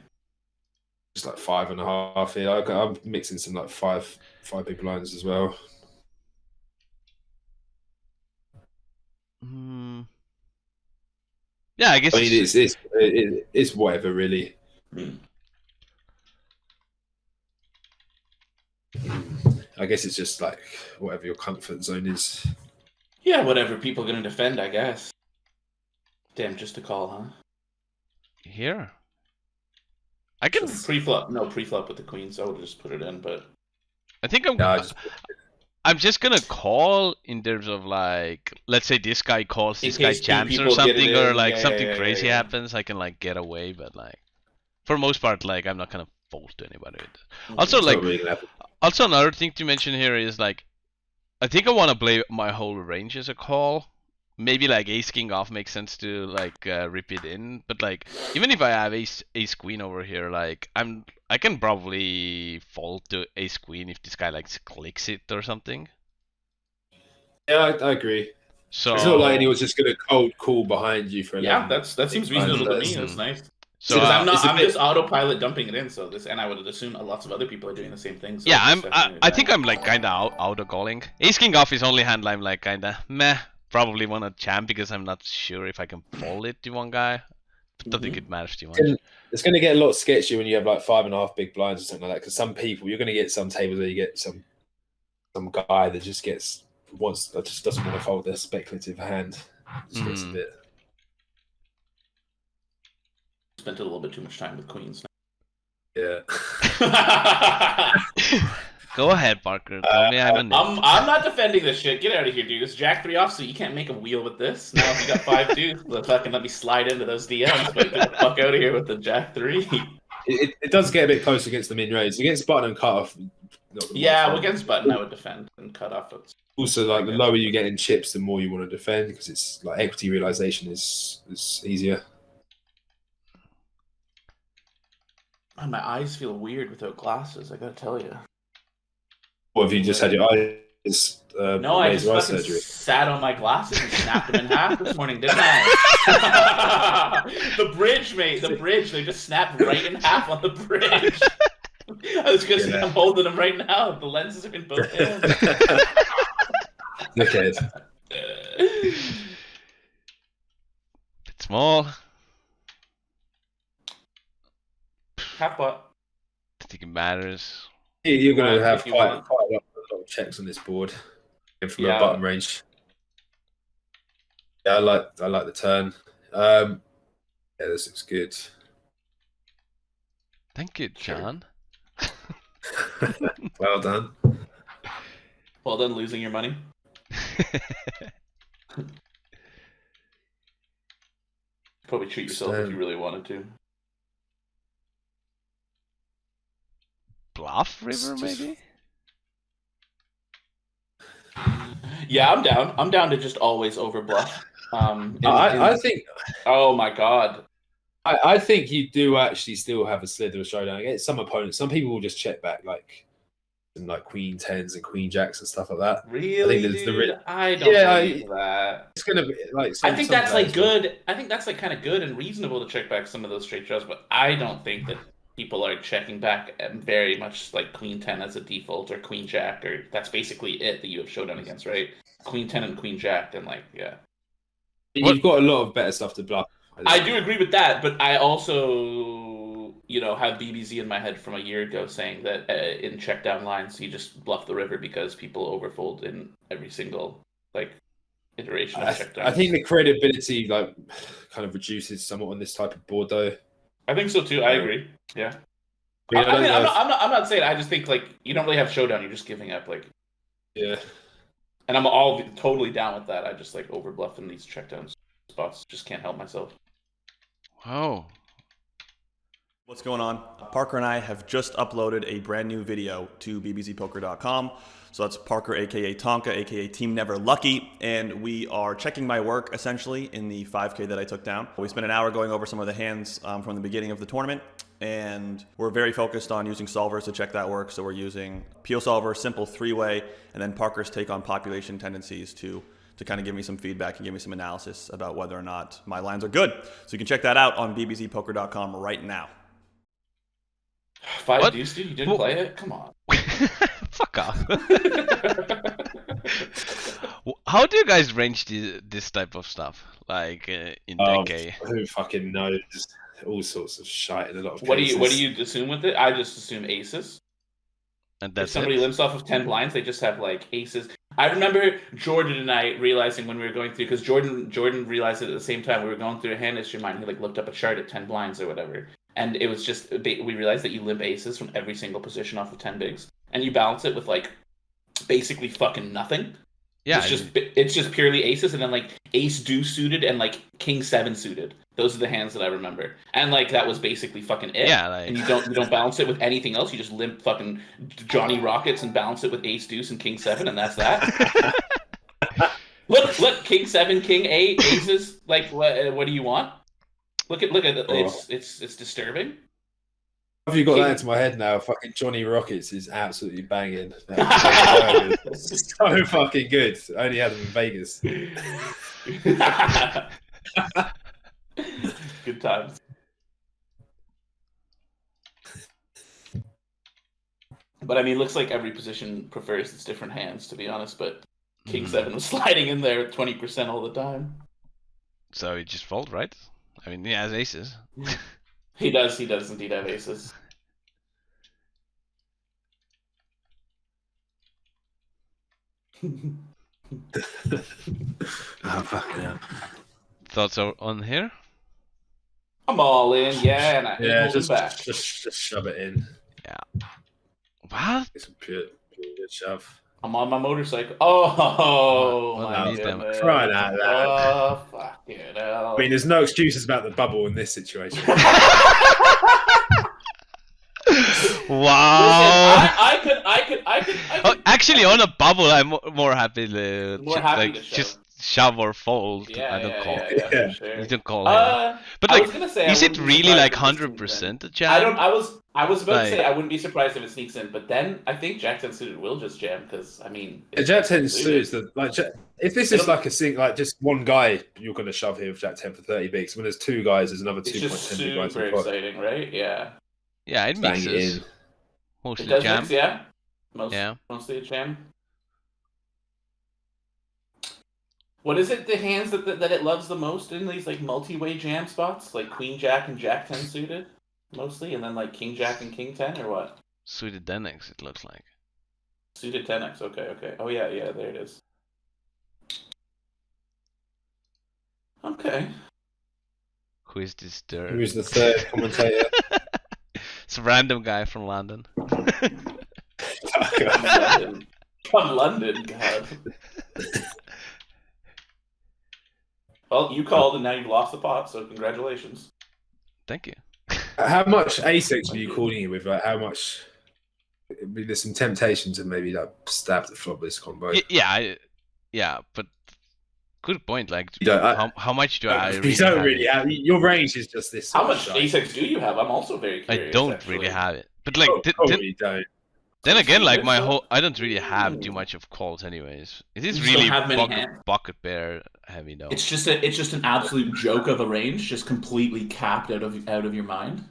Just like 5.5 here. I'm mixing some like five big blinds as well. Yeah, I guess. I mean, it's whatever really. I guess it's just like whatever your comfort zone is. Yeah, whatever people are gonna defend, I guess. Damn, just a call, huh? Here. I can pre-flop. No, pre-flop with the queen, so I'll just put it in. But I think I'm just gonna call in terms of like, let's say this guy calls, this guy jams or something, or like something crazy happens. I can like get away, but like for most part, like I'm not gonna fold to anybody. Also, like, also another thing to mention here is like, I think I want to play my whole range as a call. Maybe like ace king off makes sense to like rip it in, but like even if I have ace queen over here, like I can probably fold to ace queen if this guy like clicks it or something. Yeah, I agree. So it's not like anyone's just gonna cold call behind you for 11. Yeah, that seems reasonable to me. That's nice. So Because I'm just autopilot dumping it in, so this, and I would assume lots of other people are doing the same thing. So yeah, I think I'm like kinda auto calling. Ace king off is only hand I'm like kinda meh. Probably wanna jam because I'm not sure if I can fold it to one guy. But don't think it matters too much. It's going to get a lot sketchy when you have like 5.5 big blinds or something like that. Because some people, you're going to get some tables where you get some guy that just doesn't want to fold their speculative hand. Just gets a bit. Spent a little bit too much time with queens. Yeah. Go ahead, Parker. Tell me I'm a nit. I'm not defending this shit. Get out of here, dude. It's Jack 3 off, so you can't make a wheel with this. Now if you got 5-2, fucking let me slide into those DMs, but get the fuck out of here with the Jack 3. It does get a bit close against the min raise. Against button and cut off. Yeah, well, against button I would defend and cut off. Also, like the lower you get in chips, the more you want to defend because it's like equity realization is easier. Oh, my eyes feel weird without glasses. I gotta tell you. Or have you just had your eyes? No, I just fucking surgery? sat on my glasses and snapped them in half this morning, didn't I? The bridge, mate. The bridge. They just snapped right in half on the bridge. I was gonna say I'm holding them right now. The lenses are in both hands. Look at it. It's small. Half pot. I think it matters. You're going to have quite a lot of checks on this board from a button range. Yeah, I like the turn. Yeah, this looks good. Thank you, John. Well done. Well done losing your money. Probably treat yourself if you really wanted to. Bluff river, maybe? Yeah, I'm down. I'm down to just always over bluff. I think. Oh my god. I think you do actually still have a slither of showdown against some opponents. Some people will just check back like queen tens and queen jacks and stuff like that. Really, I don't believe that. It's gonna be like. I think that's like good. I think that's like kind of good and reasonable to check back some of those straight draws, but I don't think that people are checking back very much like queen 10 as a default or queen jack, or that's basically it that you have showdown against, right? Queen 10 and queen jack, and like you've got a lot of better stuff to bluff. I do agree with that, but I also, have BBZ in my head from a year ago saying that in check down lines you just bluff the river because people overfold in every single iteration of check down. I think the credibility kind of reduces somewhat on this type of board, though. I think so too. I agree. Yeah. I'm not saying. I just think you don't really have showdown. You're just giving up. Yeah. And I'm all totally down with that. I just over bluff in these checkdown spots. Just can't help myself. Wow. What's going on? Parker and I have just uploaded a brand new video to BBZPoker.com. So that's Parker, aka Tonka, aka Team Never Lucky, and we are checking my work essentially in the 5K that I took down. We spent an hour going over some of the hands from the beginning of the tournament, and we're very focused on using solvers to check that work. So we're using PO Solver, simple three-way, and then Parker's take on population tendencies to kind of give me some feedback and give me some analysis about whether or not my lines are good. So you can check that out on BBZPoker.com right now. 5 deuce, dude? You didn't play it? Come on. Fuck off. How do you guys range this type of stuff? In decay? Who fucking knows? All sorts of shite in a lot of What cases. do you assume with it? I just assume aces. And that's if somebody limps off of 10 blinds, they just have aces. I remember Jordan and I realizing when we were going through, because Jordan realized it at the same time we were going through a hand history mine. He looked up a chart at 10 blinds or whatever, and it was just we realized that you limp aces from every single position off of 10 bigs, and you balance it with basically fucking nothing. Yeah, it's just purely aces, and then like ace deuce suited and like king seven suited. Those are the hands that I remember, and like that was basically fucking it. Yeah, like... and you don't balance it with anything else. You just limp fucking Johnny Rockets and balance it with ace deuce and king seven, and that's that. look, king seven, king eight, aces. Like what do you want? Look at it. It's disturbing. Have you got that into my head now? Fucking Johnny Rockets is absolutely banging. So fucking good. I only had them in Vegas. Good times. But I mean, looks like every position prefers its different hands, to be honest. But King 7 was sliding in there 20% all the time. So he just fold, right? I mean, he has aces. He does indeed have aces. Oh, fucking hell. Thoughts on here? I'm all in, yeah, and I hold back. Just shove it in. Yeah. What? It's a pure good shove. I'm on my motorcycle. Oh, well, my goodness. Crying out loud. Oh, fucking hell. I mean, there's no excuses about the bubble in this situation. Wow. Listen, I could. Oh, actually, on a bubble, I'm more happy to to just shove or fold. Yeah, I don't call. Yeah, for sure. You don't call him. But I like, was gonna say, is it really like 100% a jam? I was about to say I wouldn't be surprised if it sneaks in, but then I think Jack 10 suited will just jam because I mean, Jack 10 suited. If this is like a like just one guy, you're going to shove here with Jack 10 for 30 bigs. When there's two guys, there's another 2.10 big guys. Super exciting, right? Yeah. Yeah, it mixes. Mostly it does jam. Mix, yeah. Mostly a jam. What is it? The hands that it loves the most in these like multi-way jam spots, like Queen Jack and Jack 10 suited, mostly, and then like King Jack and King 10, or what? Suited 10x, it looks like. Suited 10x. Okay. Oh yeah, there it is. Okay. Who is this third? Who's the third commentator? It's a random guy from London. From London, God. Well, you called and now you've lost the pot, so congratulations. Thank you. How much A6 are you calling it with? Like, how much? I mean, there's some temptation to maybe like stab the flop this combo. Yeah, but good point. Like, you don't, how much do I? You don't really have. Your range is just this. How much A6 do you have? I'm also very curious. I don't actually. really have it, but like, don't. Then again, like I don't really have too much of calls, anyways. It is really bucket pair heavy though. It's just an absolute joke of a range, just completely capped out of your mind.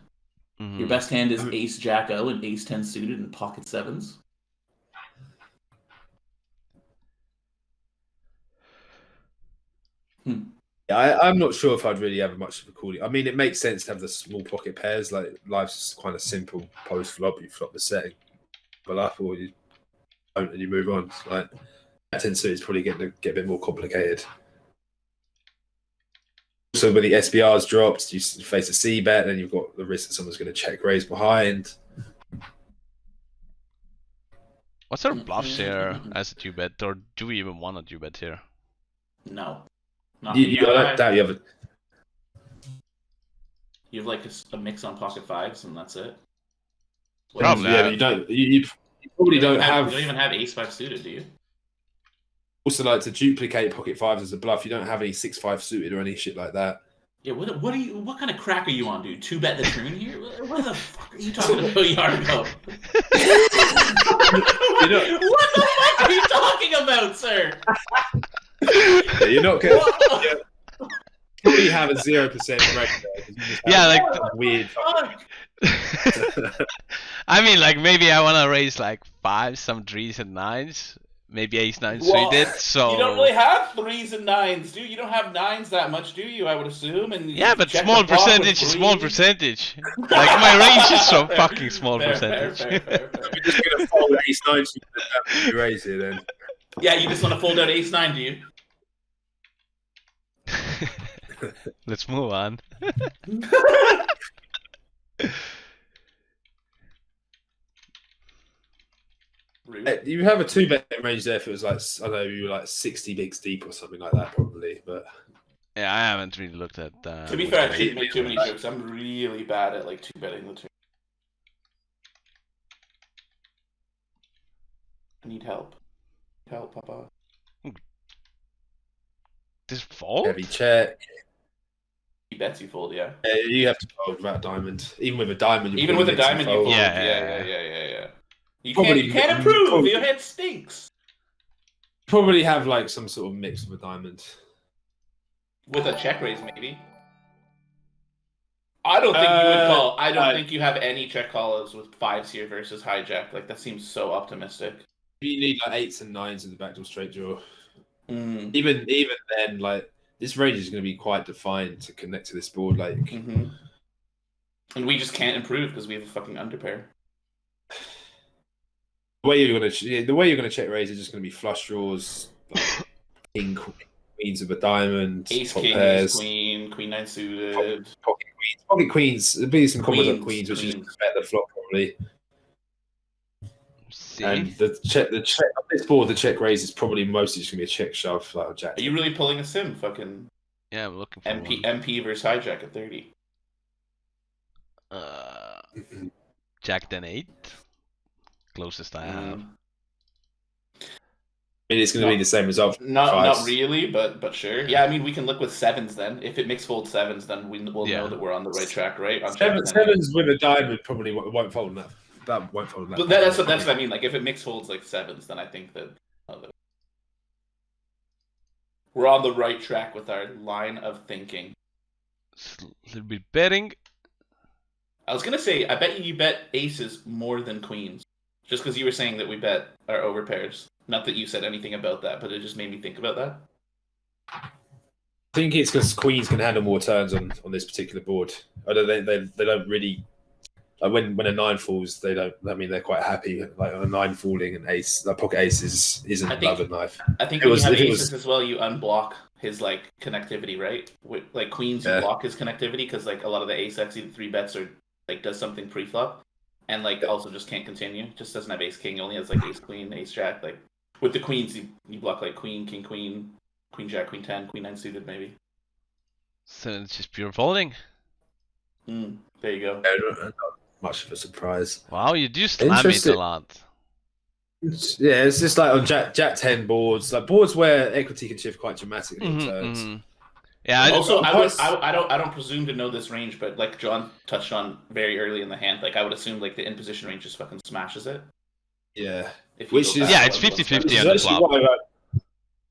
Mm-hmm. Your best hand is Ace Jack O and Ace 10 suited and pocket sevens. Yeah, I'm not sure if I'd really have much of a call. I mean, it makes sense to have the small pocket pairs. Like life's kind of simple post flop. You flop the setting, but after you don't, and you move on. Like 10 suited is probably getting to get a bit more complicated. So when the SBR's dropped, you face a C bet, and you've got the risk that someone's going to check raise behind. What's our bluffs here as a 2-bet, or do we even want a 2-bet here? No. I don't doubt you have You have like a mix on pocket fives, and that's it. Probably. Yeah, you don't. You probably don't have. You don't even have Ace 5 suited, do you? Also, like to duplicate pocket fives as a bluff, you don't have any 6-5 suited or any shit like that. Yeah, what kind of crack are you on, dude? 2-bet the turn here? What the fuck are you talking about, Jargo? What the fuck are you talking about, sir? Yeah, you're not going to probably have a 0% rate there. Yeah, like weird. I mean, like maybe I want to raise like 5s, some 3s and 9s. Maybe Ace 9 suited, so... You don't really have 3s and 9s, do you? You don't have 9s that much, do you, I would assume? And yeah, but small percentage is small percentage. Like, my range is so fucking small percentage. We're just going to fold Ace 9 suited raise here, then. Yeah, you just want to fold out Ace 9, do you? Let's move on. Rude. You have a 2-bet range there if it was like, I don't know, you were like 60 bigs deep or something like that, probably. But Yeah, I haven't really looked at. To be fair, I shouldn't make too many jokes. I'm really bad at like 2-betting the turn. I need help. Help, Papa. This fold? heavy check. He bets you fold, yeah. You have to fold without a diamond. Even with a diamond, Even with a diamond, you fold. Yeah. You Probably- can't improve. probably- Your head stinks. probably have like some sort of mix with a diamond. With a check raise, maybe. I don't think you would call. I don't think you have any check callers with 5s here versus hijack. Like that seems so optimistic. You need like 8s and 9s in the backdoor straight draw. Mm. Even then, like this range is going to be quite defined to connect to this board. Like, Mm-hmm. And we just can't improve because we have a fucking underpair. the way you're gonna check raise is just going to be flush draws, like king, queens of a diamond, Ace, top king, pairs, ace, queen, queen 9 suited. pocket queens. There'll be some combos of Queens, queens, which is queens. better the flop probably. See? And the check on this board, the check raise is probably mostly just gonna be a check shove, like a jack. Are you really pulling a sim? Fucking Yeah, I'm looking for MP versus hijack at 30. one. Jack 10-8. Closest I have. I mean, it's going to be the same result. Not really, but sure. Yeah, I mean, we can look with 7s then. If it mix fold 7s, then we'll know that we're on the right track, right? On Sevens with a diamond probably won't fold on that. That won't fold on that. But that's what I mean. Like, if it mix folds like 7s, then I think that we're on the right track with our line of thinking. A little bit betting. I was gonna say, I bet you bet aces more than queens, just because you were saying that we bet our overpairs. Not that you said anything about that, but it just made me think about that. I think it's because queens can handle more turns on this particular board. Although they don't really, like when a 9 falls, they don't. I mean, they're quite happy. Like a 9 falling, an ace, like pocket ace isn't love and knife. I think when you have aces as well, you unblock his like connectivity, right? With like queens, you block his connectivity because like a lot of the ace X either 3-bets or like does something pre-flop, and like also just can't continue. Just doesn't have ace king. Only has like ace queen, ace jack. Like with the queens, you block like queen, king, queen, queen jack, queen 10, queen 9 suited maybe. So it's just pure folding. There you go. Not much of a surprise. Wow, you do slam it a lot. Yeah, it's just like on Jack 10 boards, like boards where equity can shift quite dramatically in turns. Yeah. I don't presume to know this range, but like John touched on very early in the hand, like I would assume like the in position range just fucking smashes it. Yeah, it's 50-50 on the flop.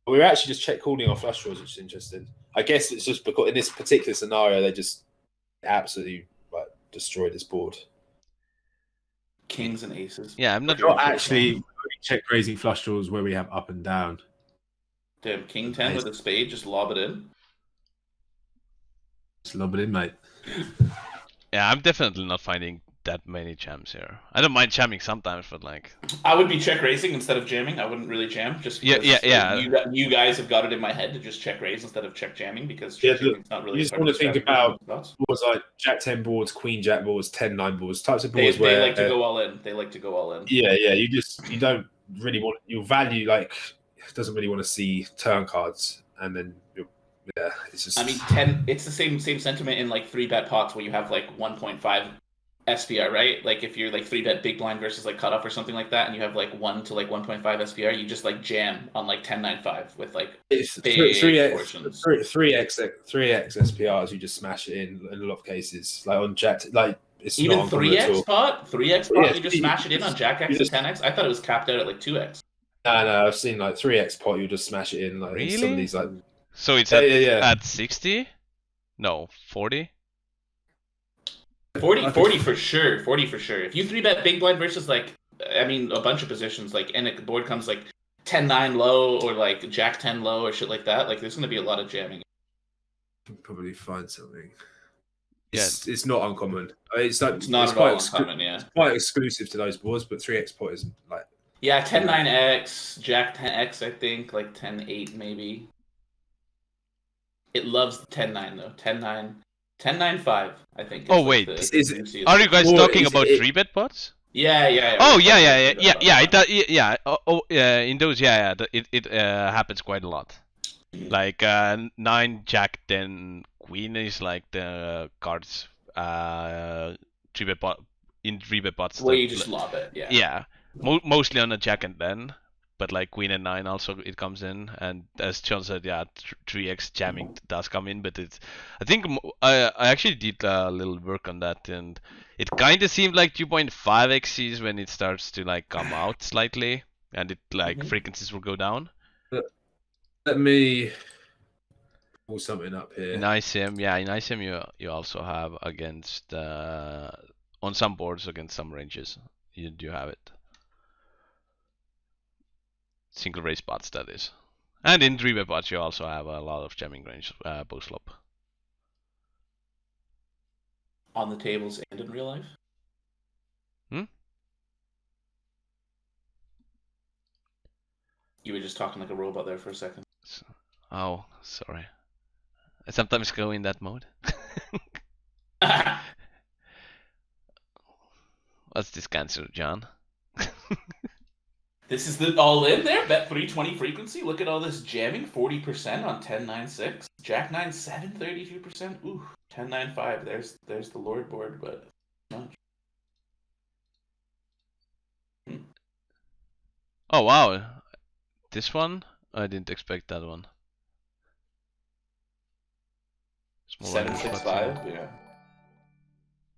We're actually just check calling our flush draws, which is interesting. I guess it's just because in this particular scenario, they just absolutely like destroyed this board. Kings and aces. Yeah, I'm not actually check raising flush draws where we have up and down. Damn, king 10 with a spade, just lob it in. Just lob it in, mate. Yeah, I'm definitely not finding that many jams here. I don't mind jamming sometimes, but like I would be check raising instead of jamming. I wouldn't really jam just because you guys have got it in my head to just check raise instead of check jamming because it's not really. You just want to think about boards like Jack 10 boards, Queen Jack boards, 10-9 boards, types of boards where they like to go all in. They like to go all in. Yeah. You don't really want your value like doesn't really want to see turn cards, and then it's just. I mean, it's the same sentiment in like 3-bet pots where you have like 1.5 SPR, right? Like if you're like 3-bet big blind versus like cutoff or something like that, and you have like 1 to like 1.5 SPR, you just like jam on like 10-9-5 with like it's big 3x SPRs. You just smash it in a lot of cases. Like on Jack, like it's even not 3x pot. 3x pot, you just smash it in on Jack X and 10x. I thought it was capped out at like 2x. No, I've seen like 3x pot. You just smash it in like really? In some of these like. So it's at 60? No, 40. 40 for sure. 40 for sure. If you 3-bet big blind versus like, I mean, a bunch of positions, like, and a board comes like 10-9 low or like Jack 10 low or shit like that, like, there's going to be a lot of jamming. Probably find something. Yeah, it's not uncommon. It's like it's not it's at quite all uncommon. Yeah, it's quite exclusive to those boards, but 3x pot isn't like. Yeah, 10-9x, Jack 10x, I think, like 10-8 maybe. It loves the 10-9 though. 10-9. 10-9-5, I think. Oh wait, are you guys talking about 3-bet pots? Yeah. Oh yeah. It does. Yeah. In those, it happens quite a lot. Like 9, Jack, 10, Queen is like the cards. 3-bet pot in 3-bet pots. Where you just lob it. Yeah. Yeah. Mostly on a Jack and 10. But like Queen and 9 also it comes in, and as John said, 3x jamming does come in, but I think I actually did a little work on that, and it kind of seemed like 2.5x is when it starts to like come out slightly, and it like frequencies will go down. Let me pull something up here. In ICM, you also have against on some boards against some ranges, you do have it. Single raise pots, that is. And in 3-bet pots you also have a lot of jamming range post flop. On the tables and in real life? You were just talking like a robot there for a second. Oh, sorry. I sometimes go in that mode. What's this cancel, John? This is the all-in there, bet 320 frequency. Look at all this jamming, 40% on 10-9-6. Jack 9-7, 32%. Ooh, 10-9-5. There's the Lord board, but not much. Oh wow, this one? I didn't expect that one. 7-6-5, yeah.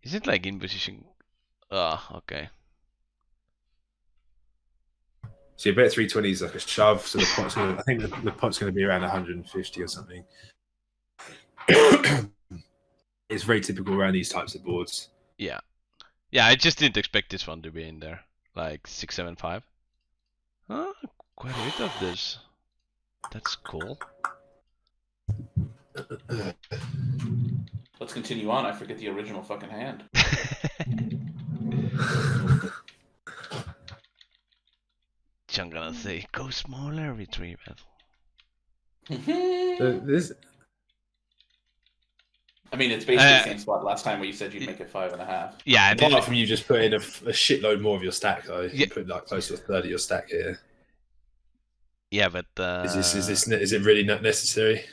Is it like in position? Okay. So your bet 320 is like a shove, so the pot's gonna, I think the pot's going to be around 150 or something. It's very typical around these types of boards. Yeah, I just didn't expect this one to be in there. Like 6-7-5. Quite a bit of this. That's cool. Let's continue on. I forget the original fucking hand. I'm gonna say go smaller, retrieve it. This, I mean, it's basically the same spot last time where you said you'd make it 5.5. Yeah, apart from you just put in a shitload more of your stack, though. You Yeah. put like close to a third of your stack here. Yeah, but Is it really not necessary?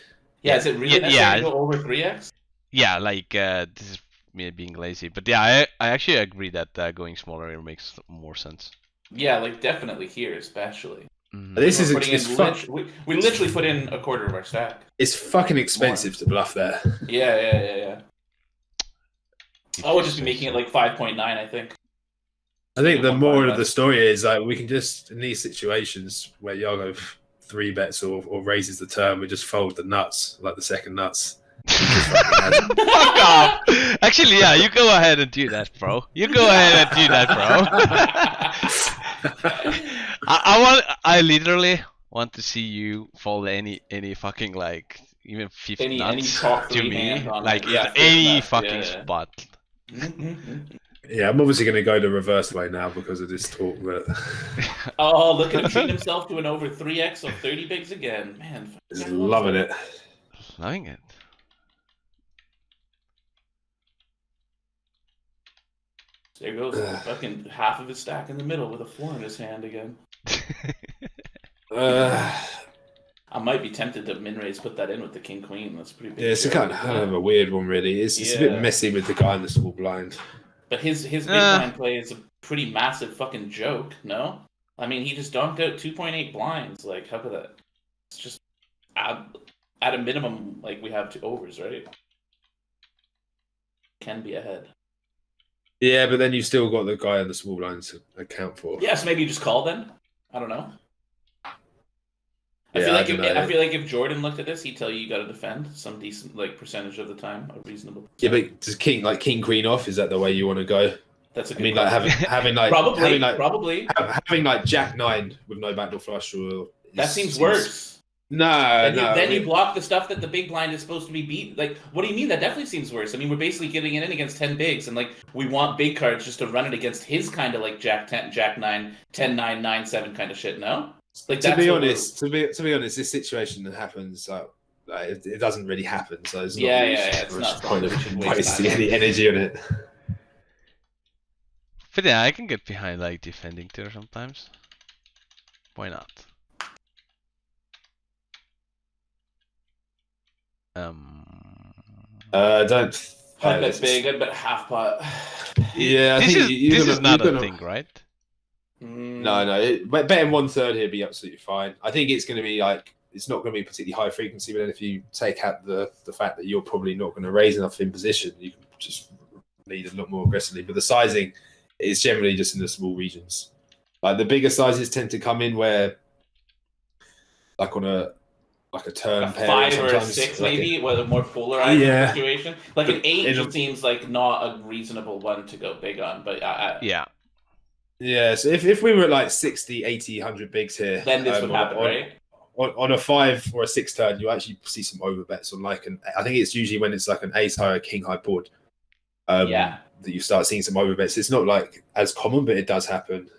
Yeah, is it really necessary to go over 3x? Yeah, like this is me being lazy, but yeah, I actually agree that going smaller makes more sense. Yeah, like definitely here, especially. This is we literally put in a quarter of our stack. It's fucking expensive to bluff there. Yeah. I would just be making it like 5.9, I think. I think the moral of the story is like we can just in these situations where Jargo 3-bets or raises the turn, we just fold the nuts, like the second nuts. Fuck off! Actually, yeah, you go ahead and do that, bro. You go ahead and do that, bro. I literally want to see you fold any fucking like even 50 nuts to me, like any fucking spot. Yeah, I'm obviously going to go the reverse way now because of this talk, but oh, look at him treat himself to an over 3x or 30 bigs again, man. Just loving it. Loving it. There goes fucking half of his stack in the middle with a 4 in his hand again. I might be tempted to min raise, put that in with the king queen. That's pretty big. Yeah, it's a kind of a weird one, really. It's a bit messy with the guy in the small blind. But his big blind play is a pretty massive fucking joke, no? I mean, he just donked out 2.8 blinds. Like, how could that? It's just at a minimum, like we have 2 overs, right? Can be ahead. Yeah, but then you've still got the guy in the small blind to account for. Yeah, so maybe you just call then. I don't know. I Yeah, feel like if Jordan looked at this, he'd tell you got to defend some decent like percentage of the time, a reasonable. Yeah, but does king queen off? Is that the way you want to go? That's a good I mean, like having like probably having like Jack 9 with no backdoor flush. That seems worse. Then you block the stuff that the big blind is supposed to be beat. Like, what do you mean? That definitely seems worse. I mean, we're basically getting it in against 10 bigs, and like we want big cards just to run it against his kind of like Jack 10, Jack 9, 10 9 9 7 kind of shit. No, like to be honest, this situation that happens. It doesn't really happen. So it's it's not point of wasting any energy on it. But yeah, I can get behind like defending there sometimes. Why not? Don't. I'd bet big. I'd bet half pot. Yeah, this is not a thing, right? No. Betting 1/3 here would be absolutely fine. I think it's going to be like it's not going to be particularly high frequency, but then if you take out the fact that you're probably not going to raise enough in position, you can just lead a lot more aggressively. But the sizing is generally just in the small regions. Like the bigger sizes tend to come in where, like on a turn a pair, 5 or a 6 like maybe, with a more polarized situation. Like an 8 just seems like not a reasonable one to go big on. But yeah. Yeah, so if we were at like 60, 80, 100 bigs here, then this would happen, right? On a 5 or a 6 turn, you actually see some overbets on like I think it's usually when it's like an ace high or king high board. That you start seeing some overbets. It's not like as common, but it does happen.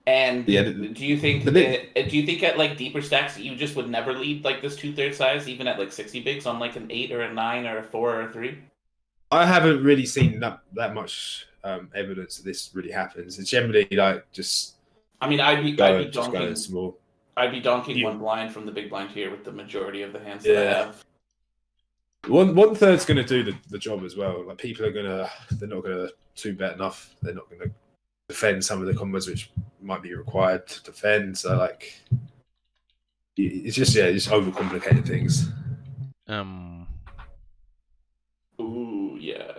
And do you think at like deeper stacks you just would never lead like this 2/3 size, even at like 60 bigs on like an 8 or a 9 or a 4 or a 3? I haven't really seen that much evidence that this really happens. It's generally like just. I mean, I'd be donking small. I'd be donking one blind from the big blind here with the majority of the hands that I have. 1/3's going to do the job as well. Like people are they're not gonna 2-bet enough. They're not going to defend some of the combos which might be required to defend. So like, it's just overcomplicated things. Ooh, yeah.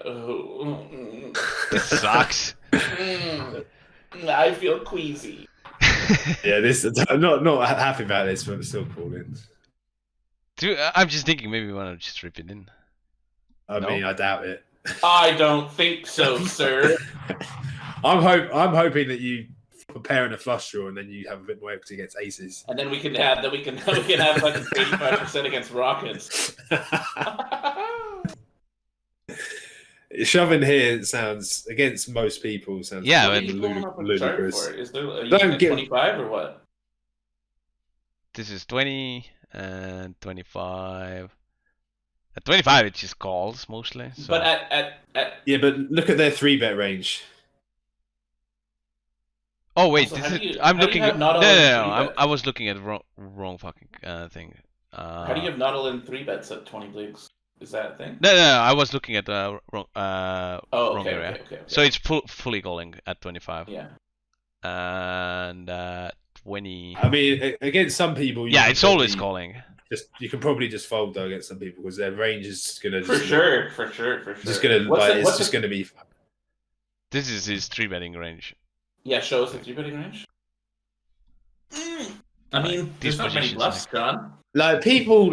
It sucks. I feel queasy. Yeah, I'm not happy about this, but I'm still calling. Dude, I'm just thinking maybe we want to just rip it in. I mean, I doubt it. I don't think so, sir. I'm hoping that you prepare in a flush draw and then you have a bit more equity against aces. And then we can have like 85% against rockets. Shoving here sounds against most people ludicrous. Is there a 25 or what? This is 20 and 25. At 25 it just calls mostly. So. But at yeah, but look at their 3-bet range. Oh wait, also, I'm looking at no. I was looking at wrong fucking thing. How do you have not all in 3-bets at 20 bigs? Is that a thing? No, I was looking at the wrong area. Okay. So it's fully calling at 25. Yeah. And 20. I mean, against some people. It's always calling. You can probably just fold though against some people because their range is gonna. For sure. Just gonna be. This is his 3-betting range. Yeah, show us the 3-betting range. I mean, there's not many bluffs, John. Like people,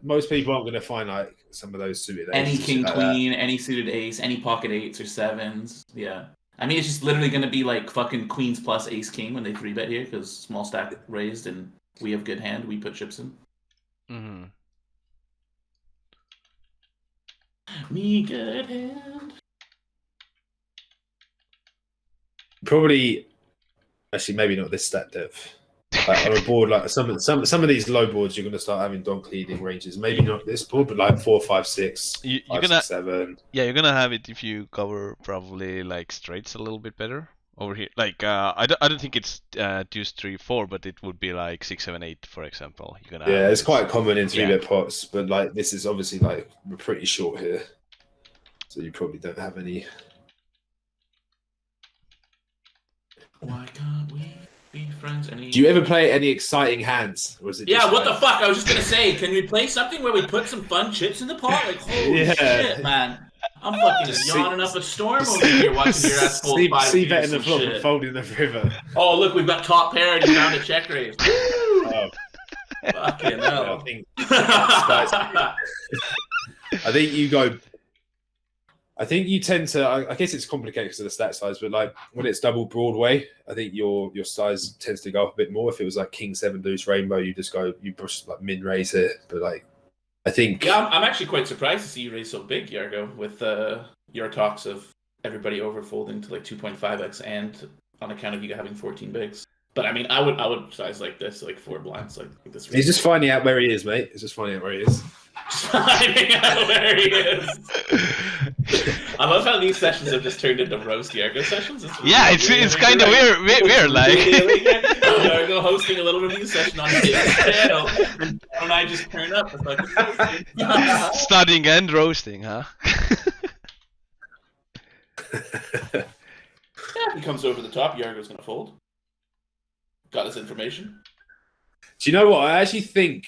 most people aren't going to find like some of those suited aces. Any king queen, any suited ace, any pocket 8s or 7s. Yeah. I mean, it's just literally going to be like fucking queens plus ace king when they 3-bet here because small stack raised and we have good hand. We put chips in. Mm-hmm. Me good hand. Probably, actually, maybe not this stat depth. Like on a board like some of these low boards, you're going to start having donk leading ranges. Maybe not this board, but like 4, 5, 6, you're 5, gonna 6, 7. Yeah, you're gonna have it if you cover probably like straights a little bit better over here. Like I don't think it's deuce 3, 4, but it would be like 6, 7, 8, for example. You're gonna it's quite common in 3-bet pots, but like this is obviously like we're pretty short here, so you probably don't have any. Why can't we be friends? Do you ever play any exciting hands? Or is it what the fuck? I was just gonna say, can we play something where we put some fun chips in the pot? Like, holy shit, man. I'm fucking yawning up a storm over here watching your ass fold 5 C-bet in the flop and folding the river. Oh, look, we've got top pair and you found a check raise. Fucking hell. I think you go. I think you tend to. I guess it's complicated because of the stat size, but like when it's double Broadway, I think your size tends to go up a bit more. If it was like King 7 deuce rainbow, you push like min raise here. But like, I think. Yeah, I'm actually quite surprised to see you raise so big, Jargo, with your talks of everybody overfolding to like 2.5x and on account of you having 14 bigs. But I mean, I would size like this, like 4 blinds, like this. He's just finding out where he is, mate. He's just finding out where he is. Finding out where he is. I love how these sessions have just turned into roast Jargo sessions. Yeah, it's kind of weird, like. Jargo hosting a little review session on his channel, and I just turn up. It's like, Studying and roasting, huh? yeah, if he comes over the top, Jargo's gonna fold. Got his information. Do you know what? I actually think,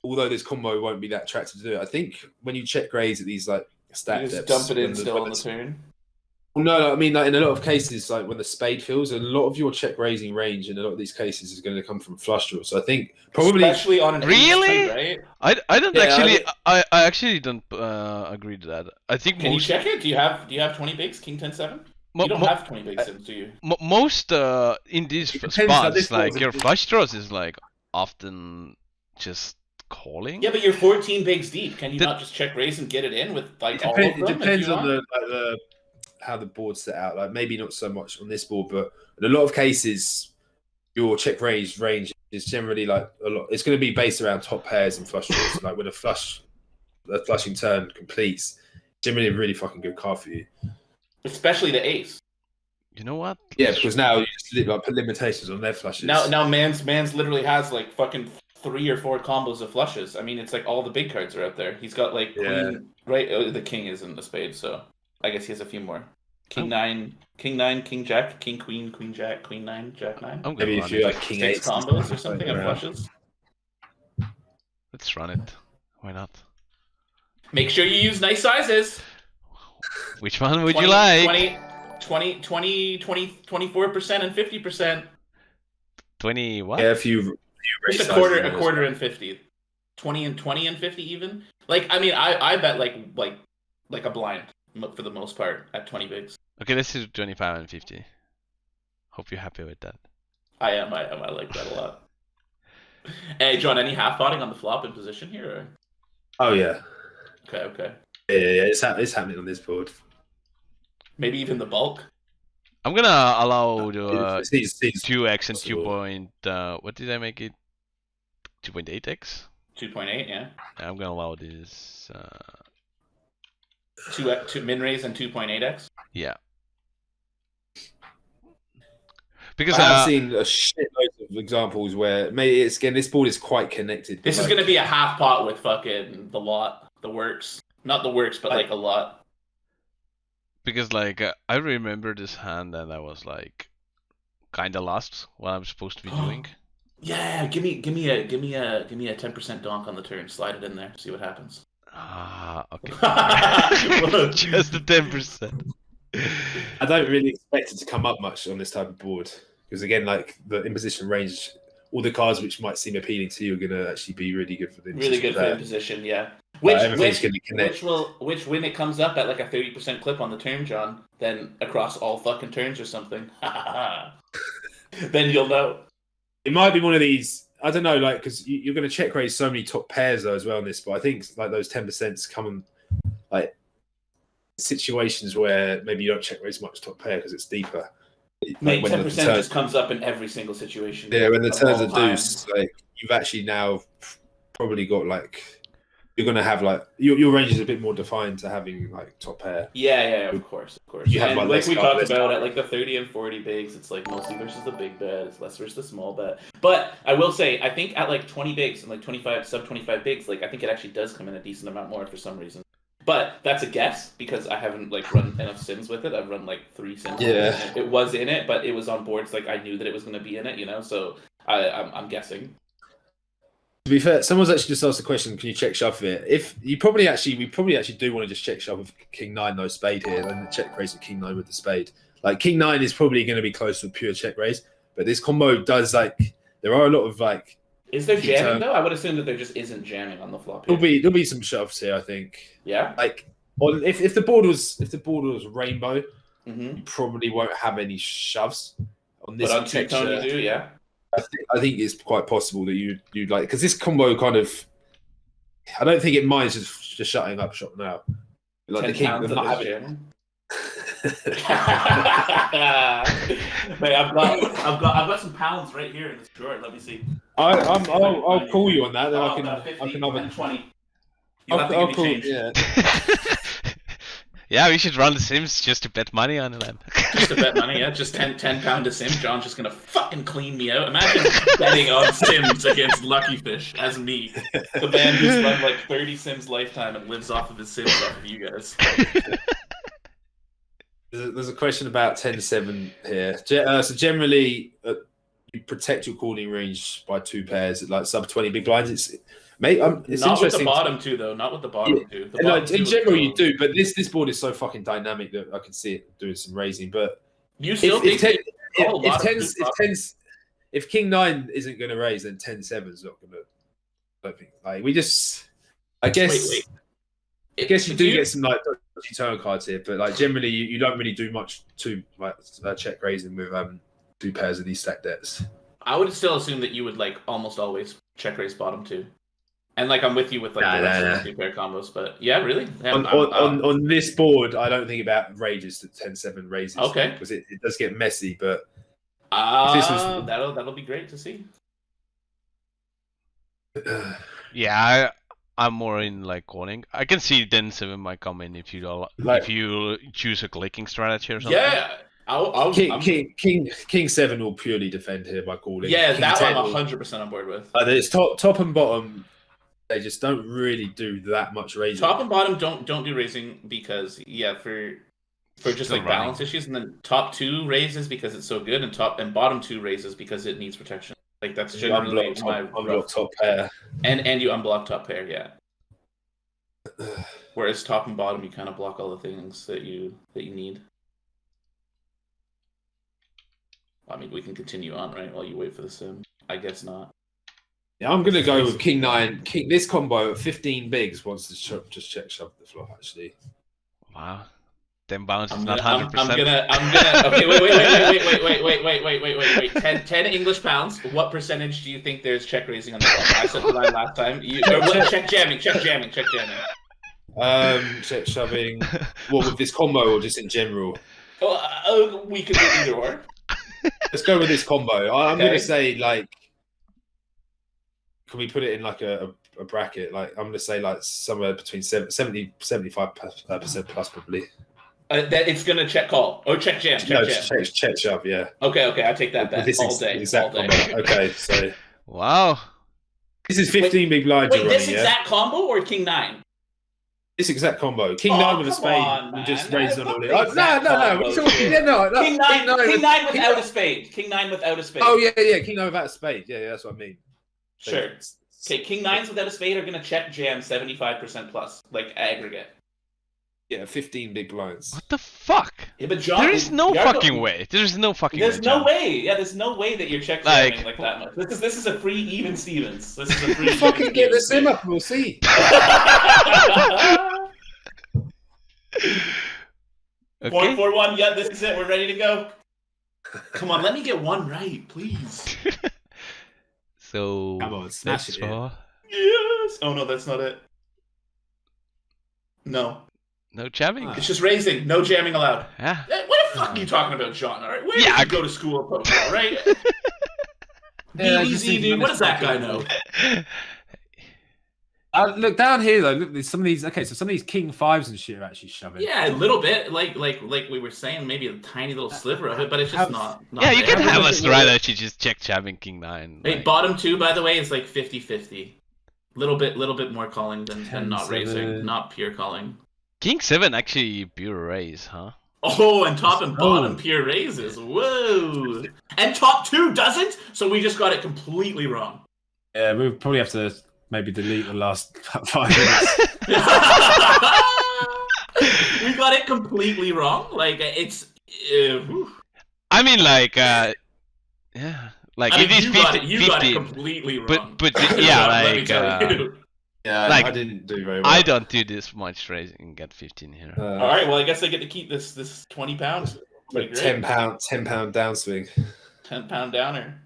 although this combo won't be that attractive to do, I think when you check raise at these like stack You depths, just dump it in when still on the the turn. well, no, I mean like in a lot of cases, like when the spade fills, a lot of your check raising range in a lot of these cases is going to come from flush draws. So I think probably Especially on an Really? ace too, right? I don't Yeah, actually I actually don't agree to that. I think Can you most check it? Do you have 20 bigs? King 10-7? mo- You don't mo- have 20 bigs, do you? most in these It depends, like, spots, this like was a your bit- flush draws is like often just calling. Yeah, but you're 14 bigs deep. Can you The- not just check raise and get it in with like it all depends, of them? it depends if you on want? the how the board's set out. Like maybe not so much on this board, but in a lot of cases, your check raise range is generally like a lot. It's going to be based around top pairs and flush draws. Like when a flushing turn completes, generally a really fucking good card for you. Especially the ace. You know what? Yeah, because now you just like put limitations on their flushes. Now man's literally has like fucking 3 or 4 combos of flushes. I mean, it's like all the big cards are out there. He's got like queen, right? Oh, the king is in the spade, so I guess he has a few more. King 9, king jack, king queen, queen jack, queen 9, jack 9. I'm gonna maybe run if you it. like king 6 eight combos or something of flushes. Let's run it. Why not? Make sure you use nice sizes. Which one would you like? 24% and 50%. 20 what? Yeah, a few raise Just a sizes. quarter and 50. 20 and 50 even. Like, I mean, I bet like a blind for the most part at 20 bigs. Okay, let's do 25 and 50. Hope you're happy with that. I am. I like that a lot. Hey, John, any half potting on the flop in position here? Or? Oh yeah, Okay. yeah. It's happening on this board. Maybe even the bulk. I'm gonna allow the It's 2x and 2 possible. point. What did I make it? 2.8x. 2.8, yeah. I'm gonna allow this. 2 min raise and 2.8x. Yeah. Because I've seen a shitload of examples where maybe it's again this board is quite connected. This is gonna be a half pot with fucking the works. Not the works, but like a lot. because like I remember this hand and I was like kind of lost what I'm supposed to be doing. Yeah, give me a 10% donk on the turn. Slide it in there. See what happens. Ah, okay. Look. Just the 10%. I don't really expect it to come up much on this type of board because again, like the imposition range, all the cards which might seem appealing to you are going to actually be really good for the Really good for the there. position, yeah. Everything's going to connect. Which when it comes up at like a 30% clip on the turn, John, then across all fucking turns or something, then you'll know. It might be one of these. I don't know, like because you're going to check raise so many top pairs though as well in this. But I think like those 10% come like situations where maybe you don't check raise much top pair because it's deeper. Mate, Like, 10% just comes up in every single situation. Yeah, when the of turns all are time. deuce, like you've actually now probably got like you're gonna have like your range is a bit more defined to having like top pair. Yeah, of course. You have, And like, like less we cards, talked less about cards. at like the 30 and 40 bigs, it's like mostly versus the big bet, it's less versus the small bet. But I will say, I think at like 20 bigs and like 25 sub 25 bigs, like I think it actually does come in a decent amount more for some reason. But that's a guess because I haven't like run enough sims with it. I've run like 3 sims. Yeah. It was in it, but it was on boards like I knew that it was going to be in it, you know. So I'm guessing. To be fair, someone's actually just asked the question: can you check shove it? If you probably actually, we probably actually do want to just check shove with King 9 no spade here, and then check raise with King 9 with the spade. Like King 9 is probably going to be close to a pure check raise, but this combo does like there are a lot of like. Is there Keep jamming turn. though? I would assume that there just isn't jamming on the flop here. There'll be some shoves here, I think. Yeah. Like, well, if the board was rainbow, Mm-hmm. you probably won't have any shoves on this. But on two-tone you do, yeah. I think it's quite possible that you'd like because this combo kind of. I don't think it minds just shutting up shop now. Like 10 the king, pounds not of having. Mate, I've got some pounds right here in this drawer. Let me see. I'll call you on that. Then I can 50 I can have and a 20. You'll have to give me call. change. Yeah. Yeah, we should run the Sims just to bet money on it. Just to bet money, yeah. Just 10 pound a sim. John's just gonna fucking clean me out. Imagine betting on Sims against Luckyfish as me, the man who's run like 30 Sims lifetime and lives off of his Sims off of you guys. There's a question about 10-7 here. So generally, you protect your calling range by 2 pairs at like sub 20 big blinds. It's not interesting. with the bottom two though. Not with the bottom two. The bottom in general, you do, but this board is so fucking dynamic that I can see it doing some raising. But you still if King 9 isn't going to raise, then 10-7 is not going to. I don't think like we just. I guess. Wait. I guess you do get some like dodgy turn cards here, but like generally you don't really do much to like check raising with 2 pairs of these stack debts. I would still assume that you would like almost always check raise bottom two, and like I'm with you with like the rest of the 2 pair combos. But yeah, really on this board, I don't think about rages to 10-7 raises. Okay, because it does get messy, but that'll be great to see. Yeah. I'm more in like calling. I can see 10-7 might come in if you if you choose a clicking strategy or something. Yeah, King 7 will purely defend here by calling. Yeah, King that 10 I'm 100% on board with. It's top and bottom. They just don't really do that much raising. Top and bottom don't do raising because for just like balance issues, and then top 2 raises because it's so good, and bottom 2 raises because it needs protection. Like that's generally my unblock top pair, and you unblock top pair, yeah. Whereas top and bottom, you kind of block all the things that you need. I mean, we can continue on, right? While you wait for the sim. I guess not. Yeah, I'm gonna go with King 9. This combo at 15 bigs wants to just check shove the flop. Actually, wow. 10 bounce is not 100%. I'm gonna. Okay, wait. 10 English pounds. What percentage do you think there's check raising on the flop? I said the line last time. Check jamming. Check shoving. What with this combo or just in general? We could do either or. Let's go with this combo. I'm gonna say like. Can we put it in like a bracket? Like I'm gonna say like somewhere between 70-75% plus probably. That it's gonna check call or check jam. Check shove. Yeah. Okay. I take that bet all day. Okay, so. Wow. This is 15 big blinds. Wait, this exact combo or King 9? This exact combo. King 9 with a spade. On, just raised on all it. No. We're talking. King 9 without a spade. King 9 without a spade. Oh yeah. King 9 without a spade. Yeah, that's what I mean. Sure. Okay, King 9s without a spade are gonna check jam 75% plus, like aggregate. Yeah, 15 big blinds. What the fuck? Yeah, but John, there is no fucking way. There's no fucking way. There's no way. Yeah, there's no way that you're check jamming like that much. This is a free even Stevens. This is a free. Fucking get the sim up, we'll see. Okay. 4-4-1. Yeah, this is it. We're ready to go. Come on, let me get one right, please. So. Come on, smash it. Yes. Oh no, that's not it. No. No jamming. It's just raising. No jamming allowed. Yeah. What the fuck are you talking about, John? All right, where did you go to school at poker? All right. BBZ, dude. What does that guy know? Look down here though. Look, there's some of these. Okay, so some of these King 5s and shit are actually shoving. Yeah, a little bit. Like we were saying, maybe a tiny little sliver of it, but it's just not. Yeah, you there. can have a strategy just check jamming King 9. Hey, like... bottom 2, by the way, is like 50-50. Little bit more calling than not raising, not pure calling. King 7 actually pure raise, huh? Oh, and top and bottom pure raises. Whoa! And top 2 doesn't, so we just got it completely wrong. Yeah, we'll probably have to maybe delete the last 5 minutes. We got it completely wrong. Like it's. I mean, like, yeah, like it is 50. You got it completely wrong. But yeah, like, yeah, like, I didn't do very well. I don't do this much raising and get 15 here. All right, well, I guess I get to keep this 20 pounds. £10 downswing. 10-pound downer.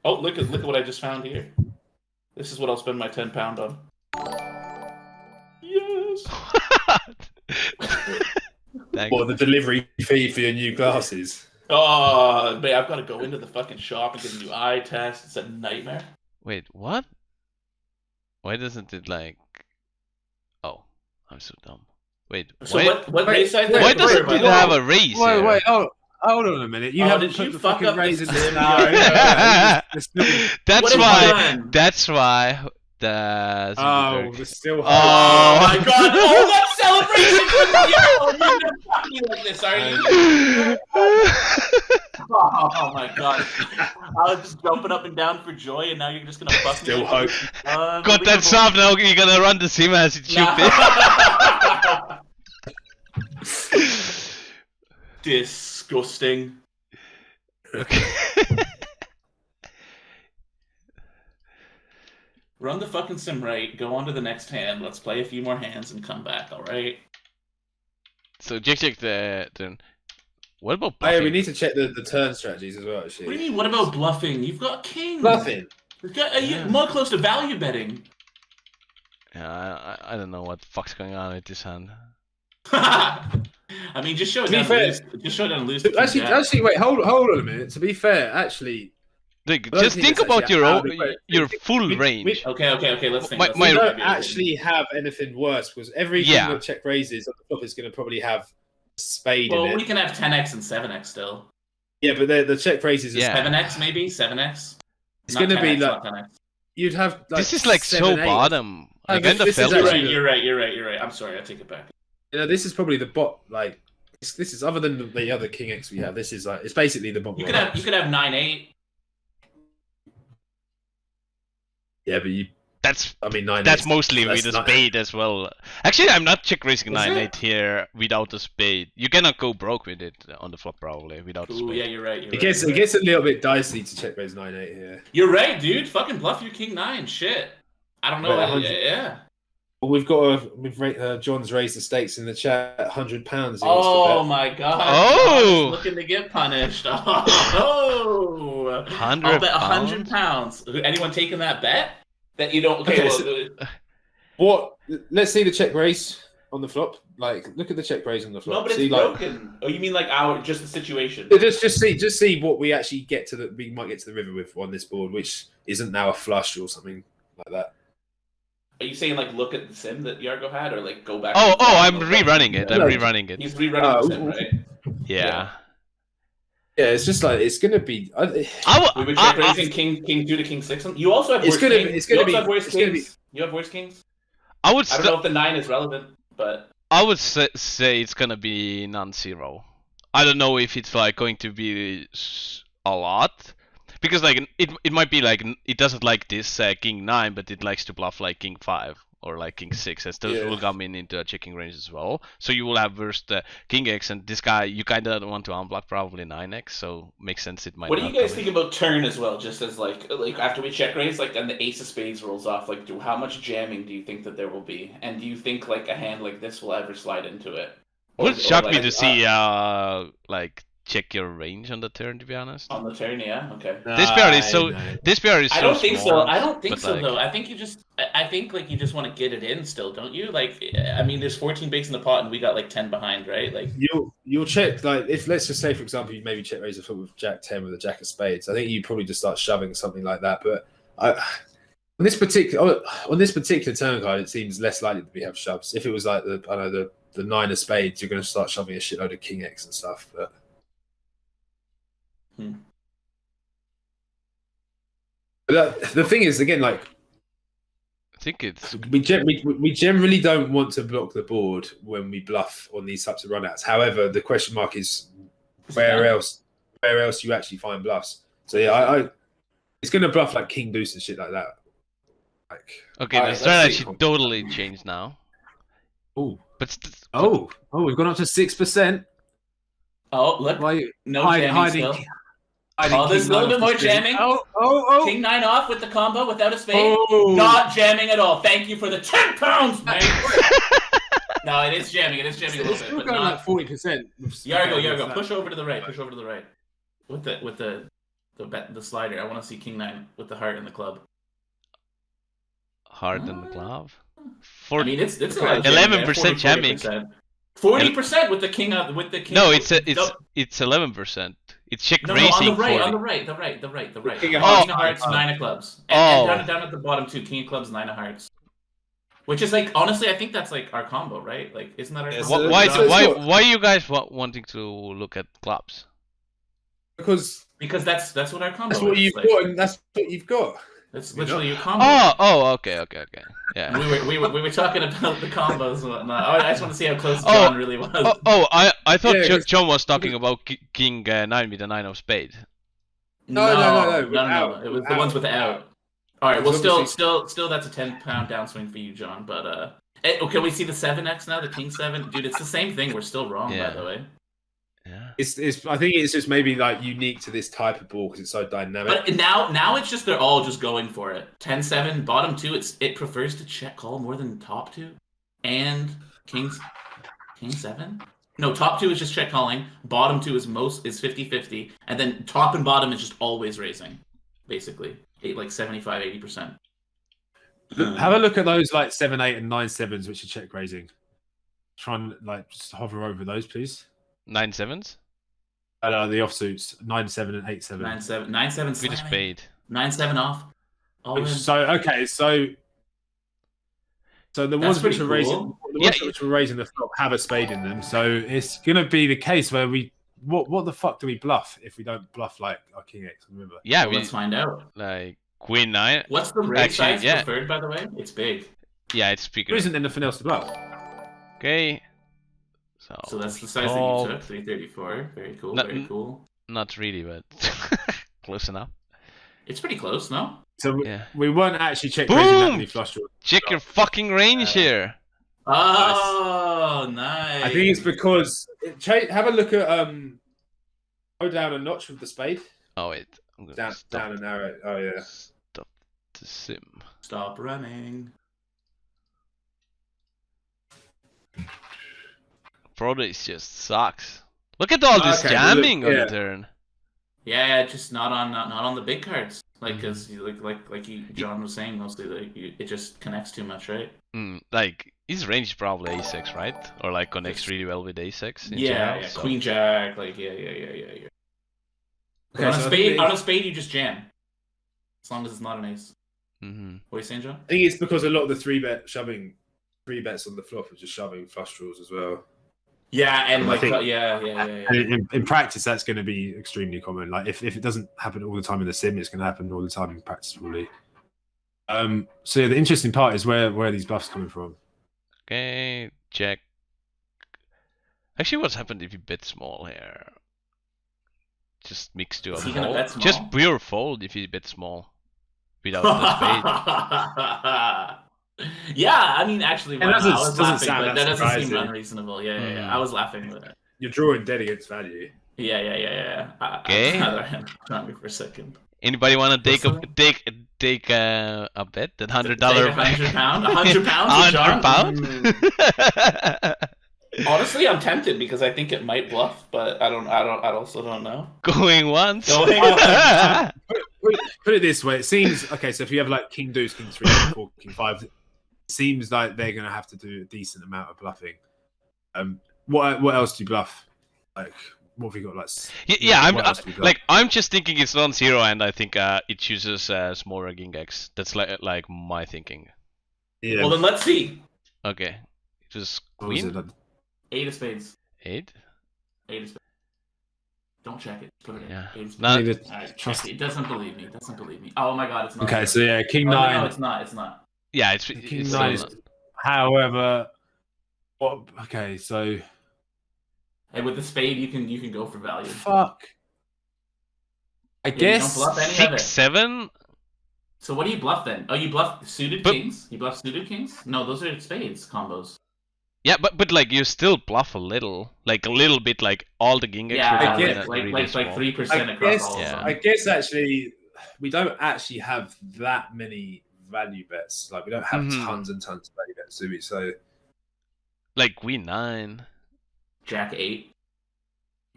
Oh, look at what I just found here. This is what I'll spend my 10 pound on. Yes. What, the delivery fee for your new glasses? Oh, man, I've got to go into the fucking shop and get a new eye test. It's a nightmare. Wait, what? Why doesn't it like... Oh, I'm so dumb. Wait, So why, what raise size? why doesn't it it have a raise here? Wait, hold on a minute. You haven't did put you the fuck fucking up the raise in the sim? That's What have you why. done? That's why. The Oh, there's still hope. Oh my god! Oh, that celebration! You're gonna fuck me like this, are you? Oh my god! I was just jumping up and down for joy, and now you're just gonna fuck Still me. hope. Got that sub now. You're gonna run the sim as it should be. Disgusting. Okay. Run the fucking sim right. Go on to the next hand. Let's play a few more hands and come back. All right. So check the turn. What about Oh, yeah, we bluffing? need to check the turn strategies as well. Actually, What do you mean? What about bluffing? You've got king. bluffing? Are you more close to value betting? Yeah, I don't know what the fuck's going on with this hand. I mean, just show it To be down. fair- Just show it down. Lose. to king jack. Actually, wait, hold on a minute. To be fair, actually, Like, I don't just think think it's about actually your out own, of the question. your full we- range. Okay. Let's think. My- Let's my- we think. don't actually have anything worse because everything Yeah. that check raises on the flop is going to probably have a spade Well, in we it. can have 10x and 7x still. Yeah, but the check raises are Yeah. 7x maybe 7x. It's Not going to be 10x, like not 10x. you'd have. Like, This is like so 7, 8. bottom. No, Like, this- and the this is felt. actually- You're right. I'm sorry. I take it back. You know, this is probably the bot. Like this is other than the other king X we have. This is like it's basically the bot. You could have 9-8. Yeah, but you. That's I mean, 9. That's mostly that's with a not- spade as well. Actually, I'm not check raising Is it? 9-8 here without a spade. You cannot go broke with it on the flop probably without a Ooh, spade. yeah, you're right. It gets a little bit dicey to check raise 9-8 here. You're right, dude. Fucking bluff your king 9. Shit. I don't know. Wait, 100. Yeah. Well, we've John's raised the stakes in the chat. £100. Oh my god. Oh! John's looking to get punished. Oh. I'll bet £100. £100. Anyone taking that bet? That you don't. Okay. Okay, Well, What? Let's see the check raise on the flop. Like, look at the check raise on the flop. no, but it's see, broken. Oh, you mean like just the situation? Just see what we actually get to we might get to the river with on this board, which isn't now a flush or something like that. Are you saying like look at the sim that Jargo had, or like go back? Oh, and I'm look at- rerunning it. I'm No. rerunning it. He's rerunning the sim, right? Yeah. Yeah, it's just like it's gonna be. We would check raising king 2 to king 6. You also have It's worse gonna be- kings. it's gonna You also be- have worse it's gonna kings. You have worse kings. I would I don't know if the 9 is relevant, but I would say it's gonna be non-zero. I don't know if it's like going to be a lot, because like it might be like it doesn't like this king 9, but it likes to bluff like king 5 or like king 6, as those Yeah. will come into a checking range as well. So you will have versed king X, and this guy you kind of want to unblock probably 9x, so makes sense it might. what do you not guys come in. think about turn as well? Just as like after we check raise, like and the ace of spades rolls off, like how much jamming do you think that there will be? And do you think like a hand like this will ever slide into it? Would Or, shock me like, to see like check your range on the turn, to be honest. on the turn, yeah, okay. This pair is so. This pair is so I don't think so. small, I don't think but, so like, though. I think I think like you just want to get it in still, don't you? Like, I mean, there's 14 bigs in the pot, and we got like 10 behind, right? Like, You'll check like if let's just say for example you maybe check raise a flop with Jack 10 with a Jack of spades. I think you probably just start shoving something like that. But on this particular turn card, it seems less likely to have shoves. If it was like the 9 of spades, you're going to start shoving a shitload of king X and stuff. But But the thing is, again, like I think it's. we generally don't want to block the board when we bluff on these types of runouts. However, the question mark is where else you actually find bluffs. So yeah, I it's going to bluff like king deuce and shit like that. Like Okay, Alright, the let's strategy see. totally changed now. Oh, But we've gone up to 6%. oh look, Why you no hiding? jamming still. Oh, there's a little bit more jamming. Oh. King 9 off with the combo without a spade. Oh. Not jamming at all. Thank you for the 10 pounds, mate. No, it is jamming. It is jamming a It's little still bit, but going not. like 40%. Yargo, push over to the right. Push over to the right. With the slider. I want to see King 9 with the heart in the club. hard in the glove. I mean, it's a lot of 11% jamming. 40% with the king with the king. No, it's 11%. It's check No, raising. on the right, 40. on the right. King of King hearts. of hearts, 9 of clubs. Oh. And down at the bottom too. King of clubs, 9 of hearts. Which is like, honestly, I think that's like our combo, right? Like, isn't that our Yes, combo? Why are you guys wanting to look at clubs? Because that's what our combo that's what is. you've like, got, and that's what you've got. That's You know? literally your combo. Okay. Yeah. We were talking about the combos and whatnot. I just want to see how close John really was. I thought Yeah, John was talking about King 9 with the 9 of spade. No. Without, It was the ones without. All right. Well, Because still, that's a 10-pound downswing for you, John. But can we see the 7x now? The King 7, dude. It's the same thing. We're still wrong, by the way. Yeah. It's. I think it's just maybe like unique to this type of ball because it's so dynamic. But now it's just they're all just going for it. 10-7, bottom 2. It prefers to check call more than top 2, and King 7. No, top 2 is just check calling. Bottom 2 is 50-50, and then top and bottom is just always raising, basically like 75-80%. Have a look at those like 7-8 and 9-7s, which are check raising. Try and like just hover over those, please. 9-7s? The offsuits, 9-7 and 8-7. 9-7 With a spade. 9-7 off. All in. So the ones which are raising, which are raising the flop have a spade in them. So it's gonna be the case where what the fuck do we bluff if we don't bluff like our King X? Remember? Yeah, let's find out. Like Queen 9. What's the raise size preferred, by the way? It's big. Yeah, it's bigger. There isn't anything else to bluff. Okay. So that's the size that you took, 334. Very cool, very cool. Not really, but close enough. It's pretty close, no? So Yeah. we weren't actually check raising that many flush draws. Check your fucking range here. Oh, nice. I think it's because have a look at go down a notch with the spade. Oh wait, I'm gonna down an arrow. Oh yeah. Stop the sim. Stop running. Bro, this just sucks. Look at all this jamming on the turn. Yeah, just not on the big cards. Like, because John was saying, mostly like it just connects too much, right? Like his range is probably a6, right? Or like connects really well with a6. Yeah, so. Queen Jack, like yeah. Okay, On a spade, you just jam, as long as it's not an ace. What are you saying, John? I think it's because a lot of the 3-bet shoving, 3-bets on the flop are just shoving flush draws as well. Yeah, and like yeah. In practice, that's going to be extremely common. Like if it doesn't happen all the time in the sim, it's going to happen all the time in practice, probably. So yeah, the interesting part is where are these bluffs coming from? Okay, check. Actually, what's happened if you bet small here? Just mix to a fold. Just pure fold if you bet small without the spade. Yeah, I mean, actually, I was laughing, but that doesn't seem unreasonable. Yeah. I was laughing with it. You're drawing dead against value. Yeah. Okay. I'm for a second. Anybody want to take a bet? That $100 £100? Honestly, I'm tempted because I think it might bluff, but I also don't know. Going once. Put it this way: it seems okay. So if you have like King Deuce, King 3, King 4, King 5, it seems like they're going to have to do a decent amount of bluffing. What else do you bluff? Like, what have you got? Like, I'm just thinking it's non-zero, and I think it chooses smaller King X. That's like my thinking. Yeah. Well, then let's see. Okay, it was Queen. 8 of spades. 8? 8 of spades. Don't check it. Put it in. Yeah. 8 of spades. Trust it. It doesn't believe me. Oh my god, it's not. Okay, so yeah, King 9. No, it's not. Yeah, it's King 9. However, okay, so. Hey, with the spade, you can go for value. Fuck. I guess. You don't bluff any 6, 7. So what do you bluff then? Oh, you bluff suited kings? You bluff suited kings? No, those are spades combos. Yeah, but like you still bluff a little bit, like all the King X. Yeah, like 3% across all of them. I guess actually we don't actually have that many value bets. Like we don't have tons and tons of value bets, do we? So like Queen 9, Jack 8.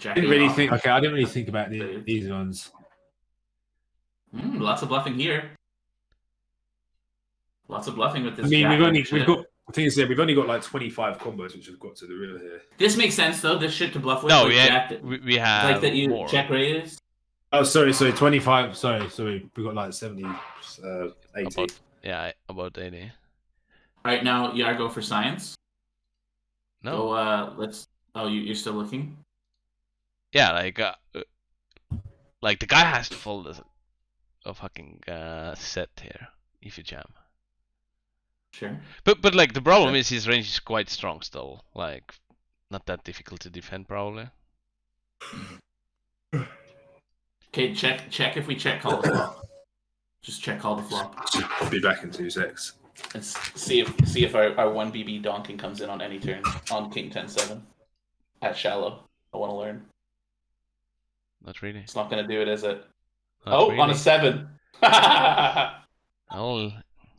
I didn't really think. Okay, I didn't really think about these ones. Lots of bluffing here. Lots of bluffing with this. I mean, we've got. The thing is, we've only got like 25 combos, which have got to the river here. This makes sense though. This shit to bluff with. No, like we have like that. You more. check raise. Oh, sorry. 25. Sorry. We got like 70, 80. About 80. All right, now Jargo for science. No. Go, let's. Oh, you're still looking? Yeah, like the guy has to fold a fucking set here if you jam. Sure. But like the problem is his range is quite strong still. Like not that difficult to defend probably. Okay, check if we check call the flop. Just check call the flop. I'll be back in 2 secs. And see if our 1BB donking comes in on any turn on King 10-7 at shallow. I want to learn. Not really. It's not going to do it, is it? Not really. On a 7. Oh,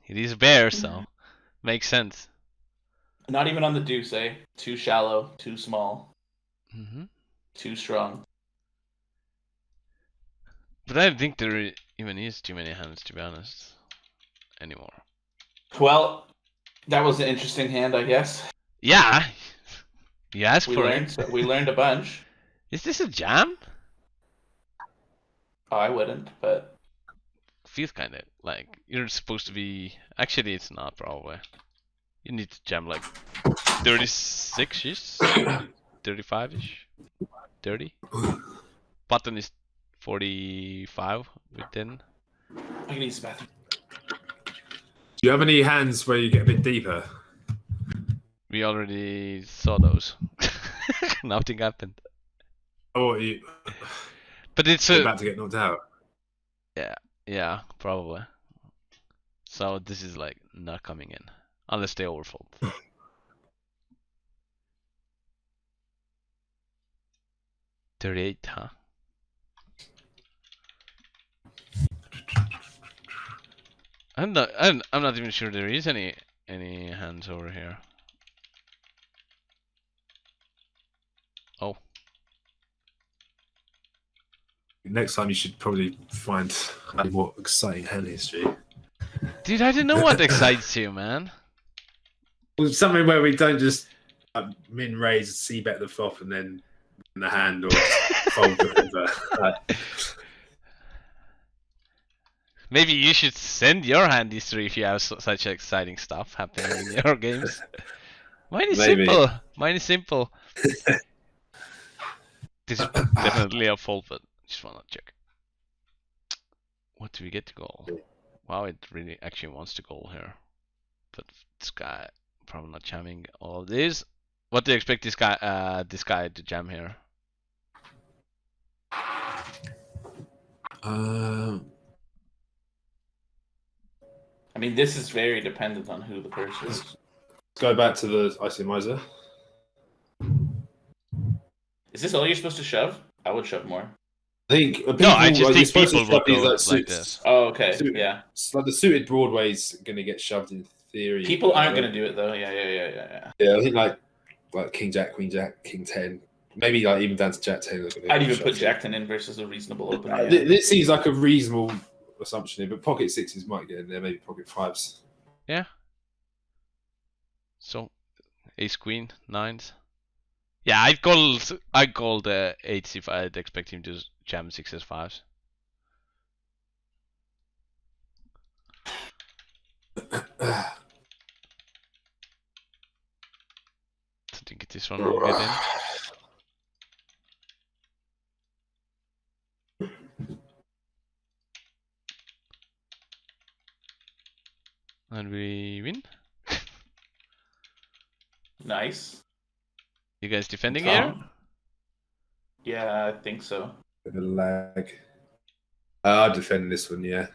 it is a bear, so makes sense. Not even on the deuce, eh? Too shallow, too small, too strong. But I don't think there even is too many hands, to be honest, anymore. Well, that was an interesting hand, I guess. Yeah, you asked for it. We learned a bunch. Is this a jam? Oh, I wouldn't, but Feels kind of like you're supposed to be. Actually, it's not probably. You need to jam like 36-ish, 35-ish, 30. Button is 45 within. I can use the bathroom. Do you have any hands where you get a bit deeper? We already saw those. Nothing happened. Or are you But it's about to get knocked out? Yeah, probably. So this is like not coming in unless they overfold. $38, huh? I'm not even sure there is any hands over here. Oh. Next time you should probably find a more exciting hand history. Dude, I don't know what excites you, man. Well, something where we don't just min raise, c bet the flop, and then win the hand or fold the river. Maybe you should send your hand history if you have such exciting stuff happening in your games. Mine is simple. Mine is simple. This is definitely a fold, but just wanna check. What do we get to goal? Wow, it really actually wants to goal here. But this guy probably not jamming all of this. What do you expect this guy to jam here? I mean, this is very dependent on who the person is. Let's go back to the Isomizer. Is this all you're supposed to shove? I would shove more. I think people, No, I just think supposed to people will shove these, go like, like suits. this. Oh, okay. Suited. Yeah. It's like the suited Broadway's going to get shoved in theory. People aren't going to do it, though. Yeah. Yeah, I think like King Jack, Queen Jack, King 10. Maybe like even down to Jack 10. I'd even put Jack 10 in versus a reasonable opener. This seems like a reasonable assumption here, but pocket 6s might get in there, maybe pocket 5s. Yeah. So, ace queen, 9s. Yeah, I'd call the 8s if I'd expect him to jam 6s, 5s. I think this one will get in. And we win. Nice. You guys defending here? Yeah, I think so. Bit of a lag. I'll defend this one, yeah.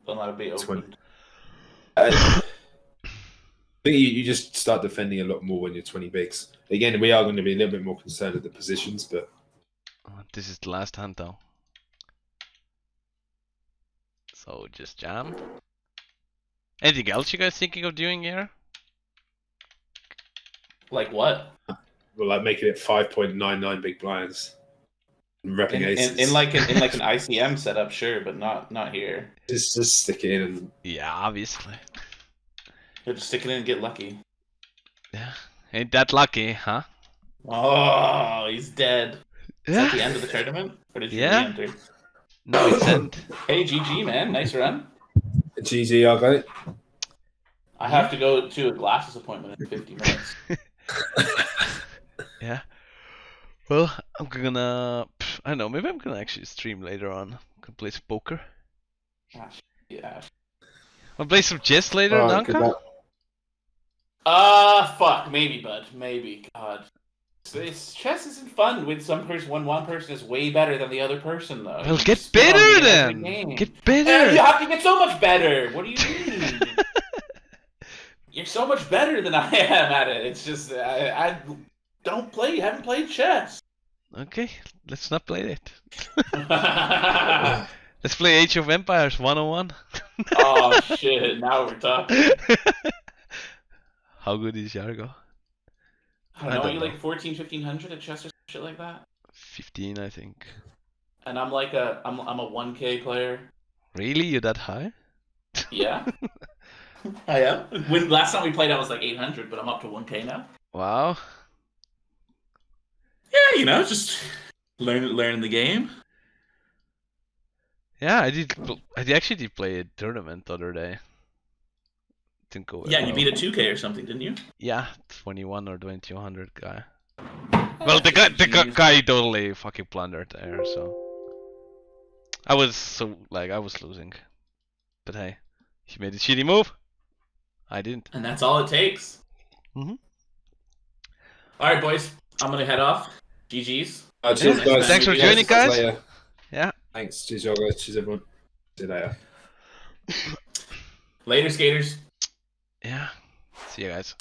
Don't let it be open. I think you just start defending a lot more when you're 20 bigs. Again, we are going to be a little bit more concerned with the positions, but... This is the last hand though. So just jam. Anything else you guys thinking of doing here? Like what? Well, like making it 5.99 big blinds. And repping aces. In like an ICM setup, sure, but not here. Just stick it in and... Yeah, obviously. You're just stick it in and get lucky. Yeah, ain't that lucky, huh? Oh, he's dead. Is Yeah. that the end of the tournament? Or did you Yeah. re-enter? No, it's end. Hey, GG, man. Nice run. GG, I got it. I have to go to a glasses appointment in 50 minutes. Yeah. Well, I'm gonna. I don't know. Maybe I'm gonna actually stream later on. Gonna play some poker. Yeah. I'll play some chess later, Alright, good Tonkaaapp. luck. Fuck. Maybe, bud. Maybe. God. Chess isn't fun when one person is way better than the other person, though. Well, You get spit on better me every then. game. Get better. You have to get so much better. What do you mean? You're so much better than I am at it. It's just I don't play. Haven't played chess. Okay, let's not play it. Let's play Age of Empires 101. Oh shit! Now we're talking. How good is Jargo? I don't know. You like 14, 1500 at chess or shit like that? 15, I think. And I'm like I'm a 1K player. Really? You're that high? Yeah. I am. When last time we played, I was like 800, but I'm up to 1K now. Wow. Yeah, you know, just learning the game. Yeah, I actually did play a tournament the other day. Didn't go Yeah, well. you beat a 2K or something, didn't you? Yeah, 21 or 2200 guy. Well, the guy totally fucking plundered there, so I was losing. But hey, he made a shitty move. I didn't. And that's all it takes. Mhm. All right, boys. I'm gonna head off. GG's. Cheers, Yeah, guys. thanks for See you joining, guys. later. Yeah. Thanks. Cheers, y'all guys. Cheers, everyone. See you later. Later, skaters. Yeah. See you guys.